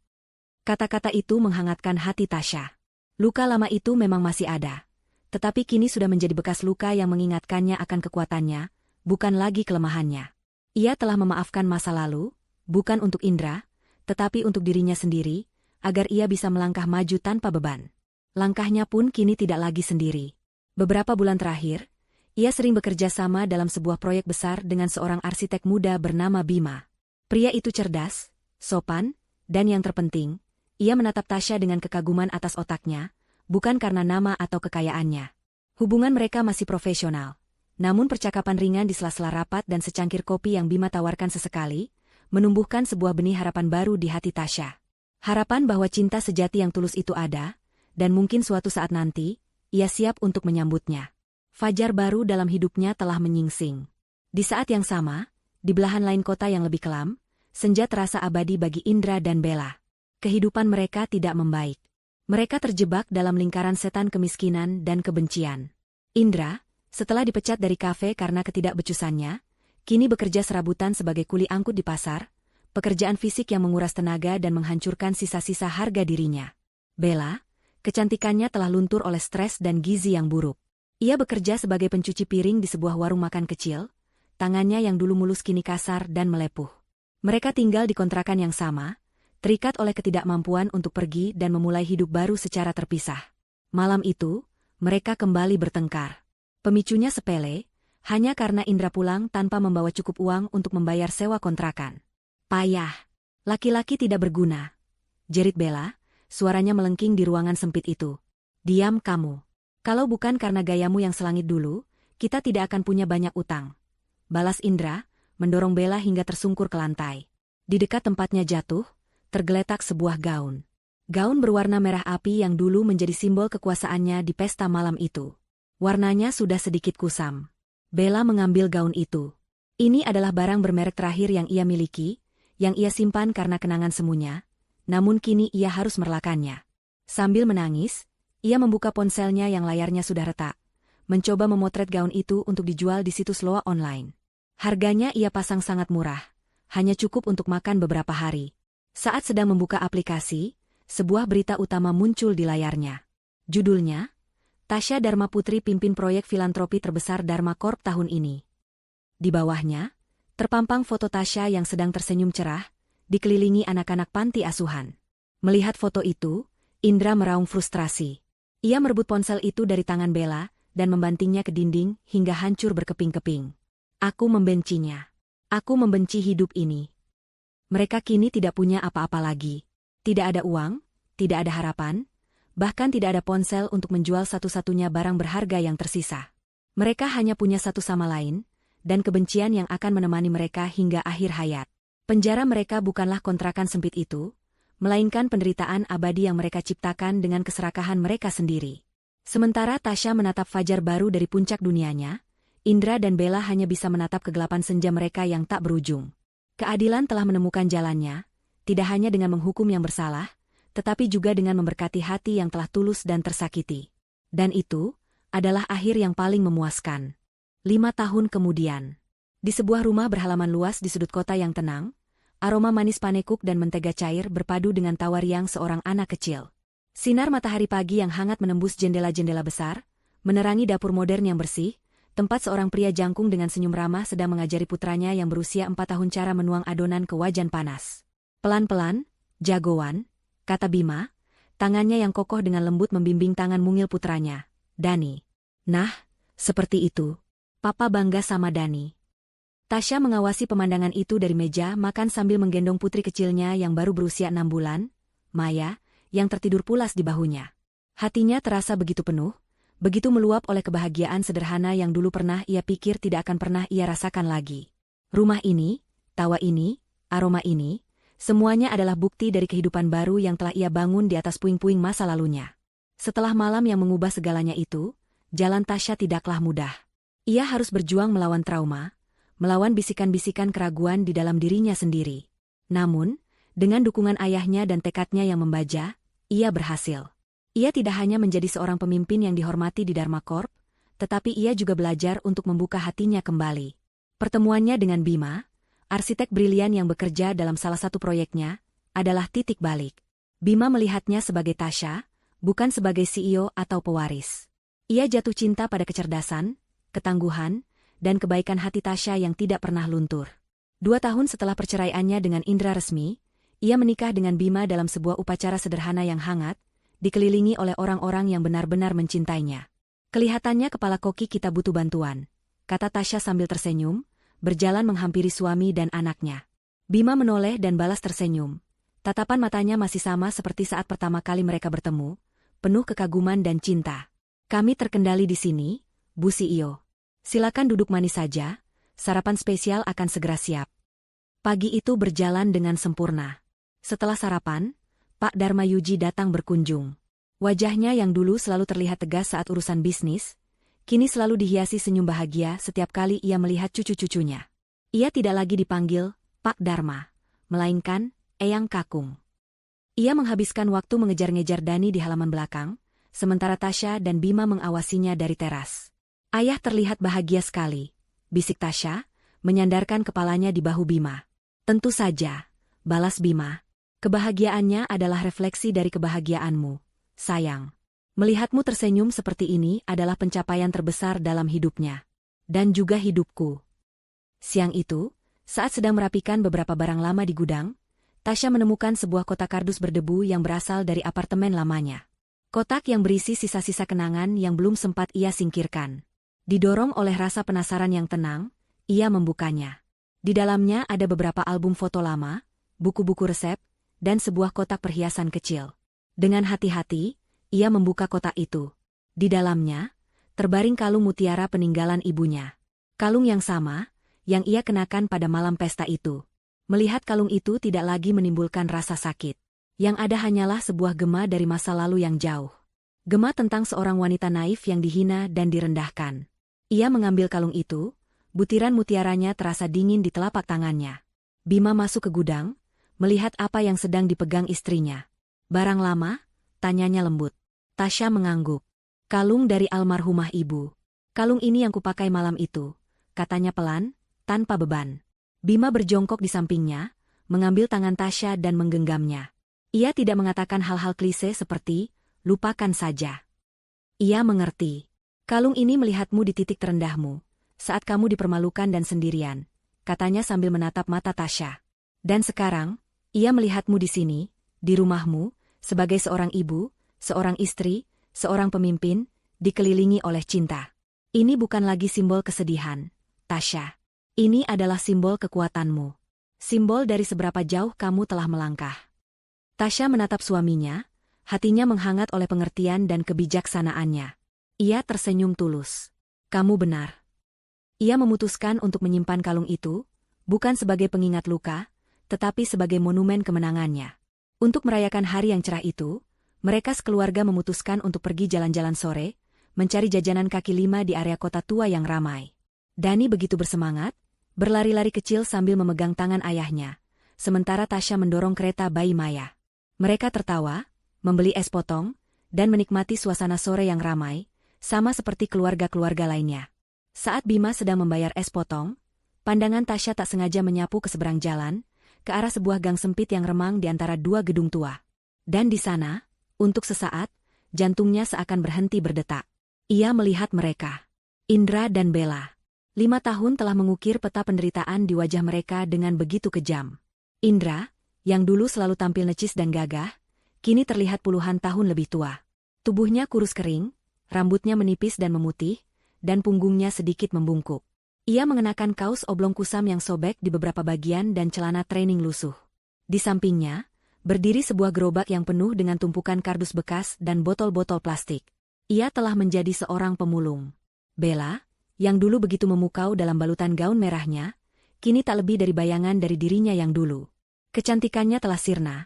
A: Kata-kata itu menghangatkan hati Tasya. Luka lama itu memang masih ada, tetapi kini sudah menjadi bekas luka yang mengingatkannya akan kekuatannya, bukan lagi kelemahannya. Ia telah memaafkan masa lalu, bukan untuk Indra, tetapi untuk dirinya sendiri, agar ia bisa melangkah maju tanpa beban. Langkahnya pun kini tidak lagi sendiri. Beberapa bulan terakhir, ia sering bekerja sama dalam sebuah proyek besar dengan seorang arsitek muda bernama Bima. Pria itu cerdas, sopan, dan yang terpenting, ia menatap Tasya dengan kekaguman atas otaknya, bukan karena nama atau kekayaannya. Hubungan mereka masih profesional, namun percakapan ringan di sela-sela rapat dan secangkir kopi yang Bima tawarkan sesekali, menumbuhkan sebuah benih harapan baru di hati Tasya. Harapan bahwa cinta sejati yang tulus itu ada, dan mungkin suatu saat nanti, ia siap untuk menyambutnya. Fajar baru dalam hidupnya telah menyingsing. Di saat yang sama, di belahan lain kota yang lebih kelam, senja terasa abadi bagi Indra dan Bella. Kehidupan mereka tidak membaik. Mereka terjebak dalam lingkaran setan kemiskinan dan kebencian. Indra, setelah dipecat dari kafe karena ketidakbecusannya, kini bekerja serabutan sebagai kuli angkut di pasar, pekerjaan fisik yang menguras tenaga dan menghancurkan sisa-sisa harga dirinya. Bella, kecantikannya telah luntur oleh stres dan gizi yang buruk. Ia bekerja sebagai pencuci piring di sebuah warung makan kecil, tangannya yang dulu mulus kini kasar dan melepuh. Mereka tinggal di kontrakan yang sama, terikat oleh ketidakmampuan untuk pergi dan memulai hidup baru secara terpisah. Malam itu, mereka kembali bertengkar. Pemicunya sepele, hanya karena Indra pulang tanpa membawa cukup uang untuk membayar sewa kontrakan. Payah. Laki-laki tidak berguna. Jerit Bella, suaranya melengking di ruangan sempit itu. Diam kamu. Kalau bukan karena gayamu yang selangit dulu, kita tidak akan punya banyak utang. balas Indra, mendorong Bella hingga tersungkur ke lantai. Di dekat tempatnya jatuh, tergeletak sebuah gaun. Gaun berwarna merah api yang dulu menjadi simbol kekuasaannya di pesta malam itu. Warnanya sudah sedikit kusam. Bella mengambil gaun itu. Ini adalah barang bermerek terakhir yang ia miliki, yang ia simpan karena kenangan semuanya, namun kini ia harus merelakannya. Sambil menangis, ia membuka ponselnya yang layarnya sudah retak, mencoba memotret gaun itu untuk dijual di situs loa online. Harganya ia pasang sangat murah, hanya cukup untuk makan beberapa hari. Saat sedang membuka aplikasi, sebuah berita utama muncul di layarnya. Judulnya, Tasya Dharma Putri pimpin proyek filantropi terbesar Dharma Corp tahun ini. Di bawahnya, terpampang foto Tasya yang sedang tersenyum cerah, dikelilingi anak-anak panti asuhan. Melihat foto itu, Indra meraung frustrasi. Ia merebut ponsel itu dari tangan Bella dan membantingnya ke dinding hingga hancur berkeping-keping. Aku membencinya. Aku membenci hidup ini. Mereka kini tidak punya apa-apa lagi. Tidak ada uang, tidak ada harapan, bahkan tidak ada ponsel untuk menjual satu-satunya barang berharga yang tersisa. Mereka hanya punya satu sama lain, dan kebencian yang akan menemani mereka hingga akhir hayat. Penjara mereka bukanlah kontrakan sempit itu, melainkan penderitaan abadi yang mereka ciptakan dengan keserakahan mereka sendiri. Sementara Tasya menatap fajar baru dari puncak dunianya, Indra dan Bella hanya bisa menatap kegelapan senja mereka yang tak berujung. Keadilan telah menemukan jalannya, tidak hanya dengan menghukum yang bersalah, tetapi juga dengan memberkati hati yang telah tulus dan tersakiti. Dan itu adalah akhir yang paling memuaskan. 5 tahun kemudian, di sebuah rumah berhalaman luas di sudut kota yang tenang, aroma manis panekuk dan mentega cair berpadu dengan tawa riang seorang anak kecil. Sinar matahari pagi yang hangat menembus jendela-jendela besar, menerangi dapur modern yang bersih, tempat seorang pria jangkung dengan senyum ramah sedang mengajari putranya yang berusia 4 tahun cara menuang adonan ke wajan panas. Pelan-pelan, jagoan, kata Bima, tangannya yang kokoh dengan lembut membimbing tangan mungil putranya, Dani. Nah, seperti itu. Papa bangga sama Dani. Tasya mengawasi pemandangan itu dari meja makan sambil menggendong putri kecilnya yang baru berusia 6 bulan, Maya, yang tertidur pulas di bahunya. Hatinya terasa begitu penuh, begitu meluap oleh kebahagiaan sederhana yang dulu pernah ia pikir tidak akan pernah ia rasakan lagi. Rumah ini, tawa ini, aroma ini, semuanya adalah bukti dari kehidupan baru yang telah ia bangun di atas puing-puing masa lalunya. Setelah malam yang mengubah segalanya itu, jalan Tasya tidaklah mudah. Ia harus berjuang melawan trauma, melawan bisikan-bisikan keraguan di dalam dirinya sendiri. Namun, dengan dukungan ayahnya dan tekadnya yang membaja, ia berhasil. Ia tidak hanya menjadi seorang pemimpin yang dihormati di Dharma Corp, tetapi ia juga belajar untuk membuka hatinya kembali. Pertemuannya dengan Bima, arsitek brilian yang bekerja dalam salah satu proyeknya, adalah titik balik. Bima melihatnya sebagai Tasya, bukan sebagai CEO atau pewaris. Ia jatuh cinta pada kecerdasan, ketangguhan, dan kebaikan hati Tasya yang tidak pernah luntur. 2 tahun setelah perceraiannya dengan Indra resmi, ia menikah dengan Bima dalam sebuah upacara sederhana yang hangat, dikelilingi oleh orang-orang yang benar-benar mencintainya. Kelihatannya kepala koki kita butuh bantuan, kata Tasya sambil tersenyum, berjalan menghampiri suami dan anaknya. Bima menoleh dan balas tersenyum. Tatapan matanya masih sama seperti saat pertama kali mereka bertemu, penuh kekaguman dan cinta. Kami terkendali di sini, Bu CEO. Silakan duduk manis saja, sarapan spesial akan segera siap. Pagi itu berjalan dengan sempurna. Setelah sarapan, Pak Dharma Yuji datang berkunjung. Wajahnya yang dulu selalu terlihat tegas saat urusan bisnis, kini selalu dihiasi senyum bahagia setiap kali ia melihat cucu-cucunya. Ia tidak lagi dipanggil Pak Dharma, melainkan Eyang Kakung. Ia menghabiskan waktu mengejar-ngejar Dani di halaman belakang, sementara Tasya dan Bima mengawasinya dari teras. Ayah terlihat bahagia sekali, bisik Tasya, menyandarkan kepalanya di bahu Bima. Tentu saja, balas Bima. Kebahagiaannya adalah refleksi dari kebahagiaanmu, sayang. Melihatmu tersenyum seperti ini adalah pencapaian terbesar dalam hidupnya. Dan juga hidupku. Siang itu, saat sedang merapikan beberapa barang lama di gudang, Tasya menemukan sebuah kotak kardus berdebu yang berasal dari apartemen lamanya. Kotak yang berisi sisa-sisa kenangan yang belum sempat ia singkirkan. Didorong oleh rasa penasaran yang tenang, ia membukanya. Di dalamnya ada beberapa album foto lama, buku-buku resep, dan sebuah kotak perhiasan kecil. Dengan hati-hati, ia membuka kotak itu. Di dalamnya, terbaring kalung mutiara peninggalan ibunya. Kalung yang sama, yang ia kenakan pada malam pesta itu. Melihat kalung itu tidak lagi menimbulkan rasa sakit. Yang ada hanyalah sebuah gema dari masa lalu yang jauh. Gema tentang seorang wanita naif yang dihina dan direndahkan. Ia mengambil kalung itu, butiran mutiaranya terasa dingin di telapak tangannya. Bima masuk ke gudang, melihat apa yang sedang dipegang istrinya. Barang lama? Tanyanya lembut. Tasya mengangguk. Kalung dari almarhumah ibu. Kalung ini yang kupakai malam itu, katanya pelan, tanpa beban. Bima berjongkok di sampingnya, mengambil tangan Tasya dan menggenggamnya. Ia tidak mengatakan hal-hal klise seperti, lupakan saja. Ia mengerti. Kalung ini melihatmu di titik terendahmu, saat kamu dipermalukan dan sendirian, katanya sambil menatap mata Tasya. Dan sekarang, ia melihatmu di sini, di rumahmu, sebagai seorang ibu, seorang istri, seorang pemimpin, dikelilingi oleh cinta. Ini bukan lagi simbol kesedihan, Tasya. Ini adalah simbol kekuatanmu. Simbol dari seberapa jauh kamu telah melangkah. Tasya menatap suaminya, hatinya menghangat oleh pengertian dan kebijaksanaannya. Ia tersenyum tulus. Kamu benar. Ia memutuskan untuk menyimpan kalung itu, bukan sebagai pengingat luka, tetapi sebagai monumen kemenangannya. Untuk merayakan hari yang cerah itu, mereka sekeluarga memutuskan untuk pergi jalan-jalan sore, mencari jajanan kaki lima di area kota tua yang ramai. Dani begitu bersemangat, berlari-lari kecil sambil memegang tangan ayahnya, sementara Tasya mendorong kereta bayi Maya. Mereka tertawa, membeli es potong, dan menikmati suasana sore yang ramai, sama seperti keluarga-keluarga lainnya. Saat Bima sedang membayar es potong, pandangan Tasya tak sengaja menyapu ke seberang jalan, ke arah sebuah gang sempit yang remang di antara dua gedung tua. Dan di sana, untuk sesaat, jantungnya seakan berhenti berdetak. Ia melihat mereka. Indra dan Bella. 5 tahun telah mengukir peta penderitaan di wajah mereka dengan begitu kejam. Indra, yang dulu selalu tampil necis dan gagah, kini terlihat puluhan tahun lebih tua. Tubuhnya kurus kering, rambutnya menipis dan memutih, dan punggungnya sedikit membungkuk. Ia mengenakan kaos oblong kusam yang sobek di beberapa bagian dan celana training lusuh. Di sampingnya, berdiri sebuah gerobak yang penuh dengan tumpukan kardus bekas dan botol-botol plastik. Ia telah menjadi seorang pemulung. Bella, yang dulu begitu memukau dalam balutan gaun merahnya, kini tak lebih dari bayangan dari dirinya yang dulu. Kecantikannya telah sirna,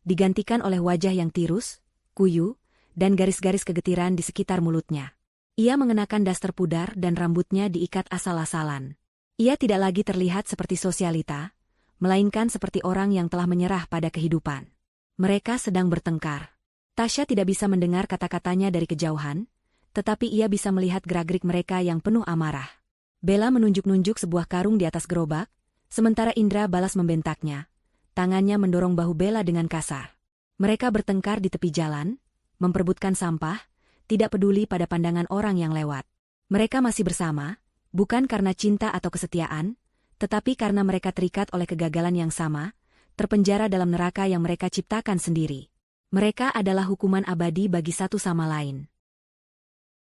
A: digantikan oleh wajah yang tirus, kuyu, dan garis-garis kegetiran di sekitar mulutnya. Ia mengenakan daster pudar dan rambutnya diikat asal-asalan. Ia tidak lagi terlihat seperti sosialita, melainkan seperti orang yang telah menyerah pada kehidupan. Mereka sedang bertengkar. Tasya tidak bisa mendengar kata-katanya dari kejauhan, tetapi ia bisa melihat gerak-gerik mereka yang penuh amarah. Bella menunjuk-nunjuk sebuah karung di atas gerobak, sementara Indra balas membentaknya. Tangannya mendorong bahu Bella dengan kasar. Mereka bertengkar di tepi jalan, memperebutkan sampah, tidak peduli pada pandangan orang yang lewat. Mereka masih bersama, bukan karena cinta atau kesetiaan, tetapi karena mereka terikat oleh kegagalan yang sama, terpenjara dalam neraka yang mereka ciptakan sendiri. Mereka adalah hukuman abadi bagi satu sama lain.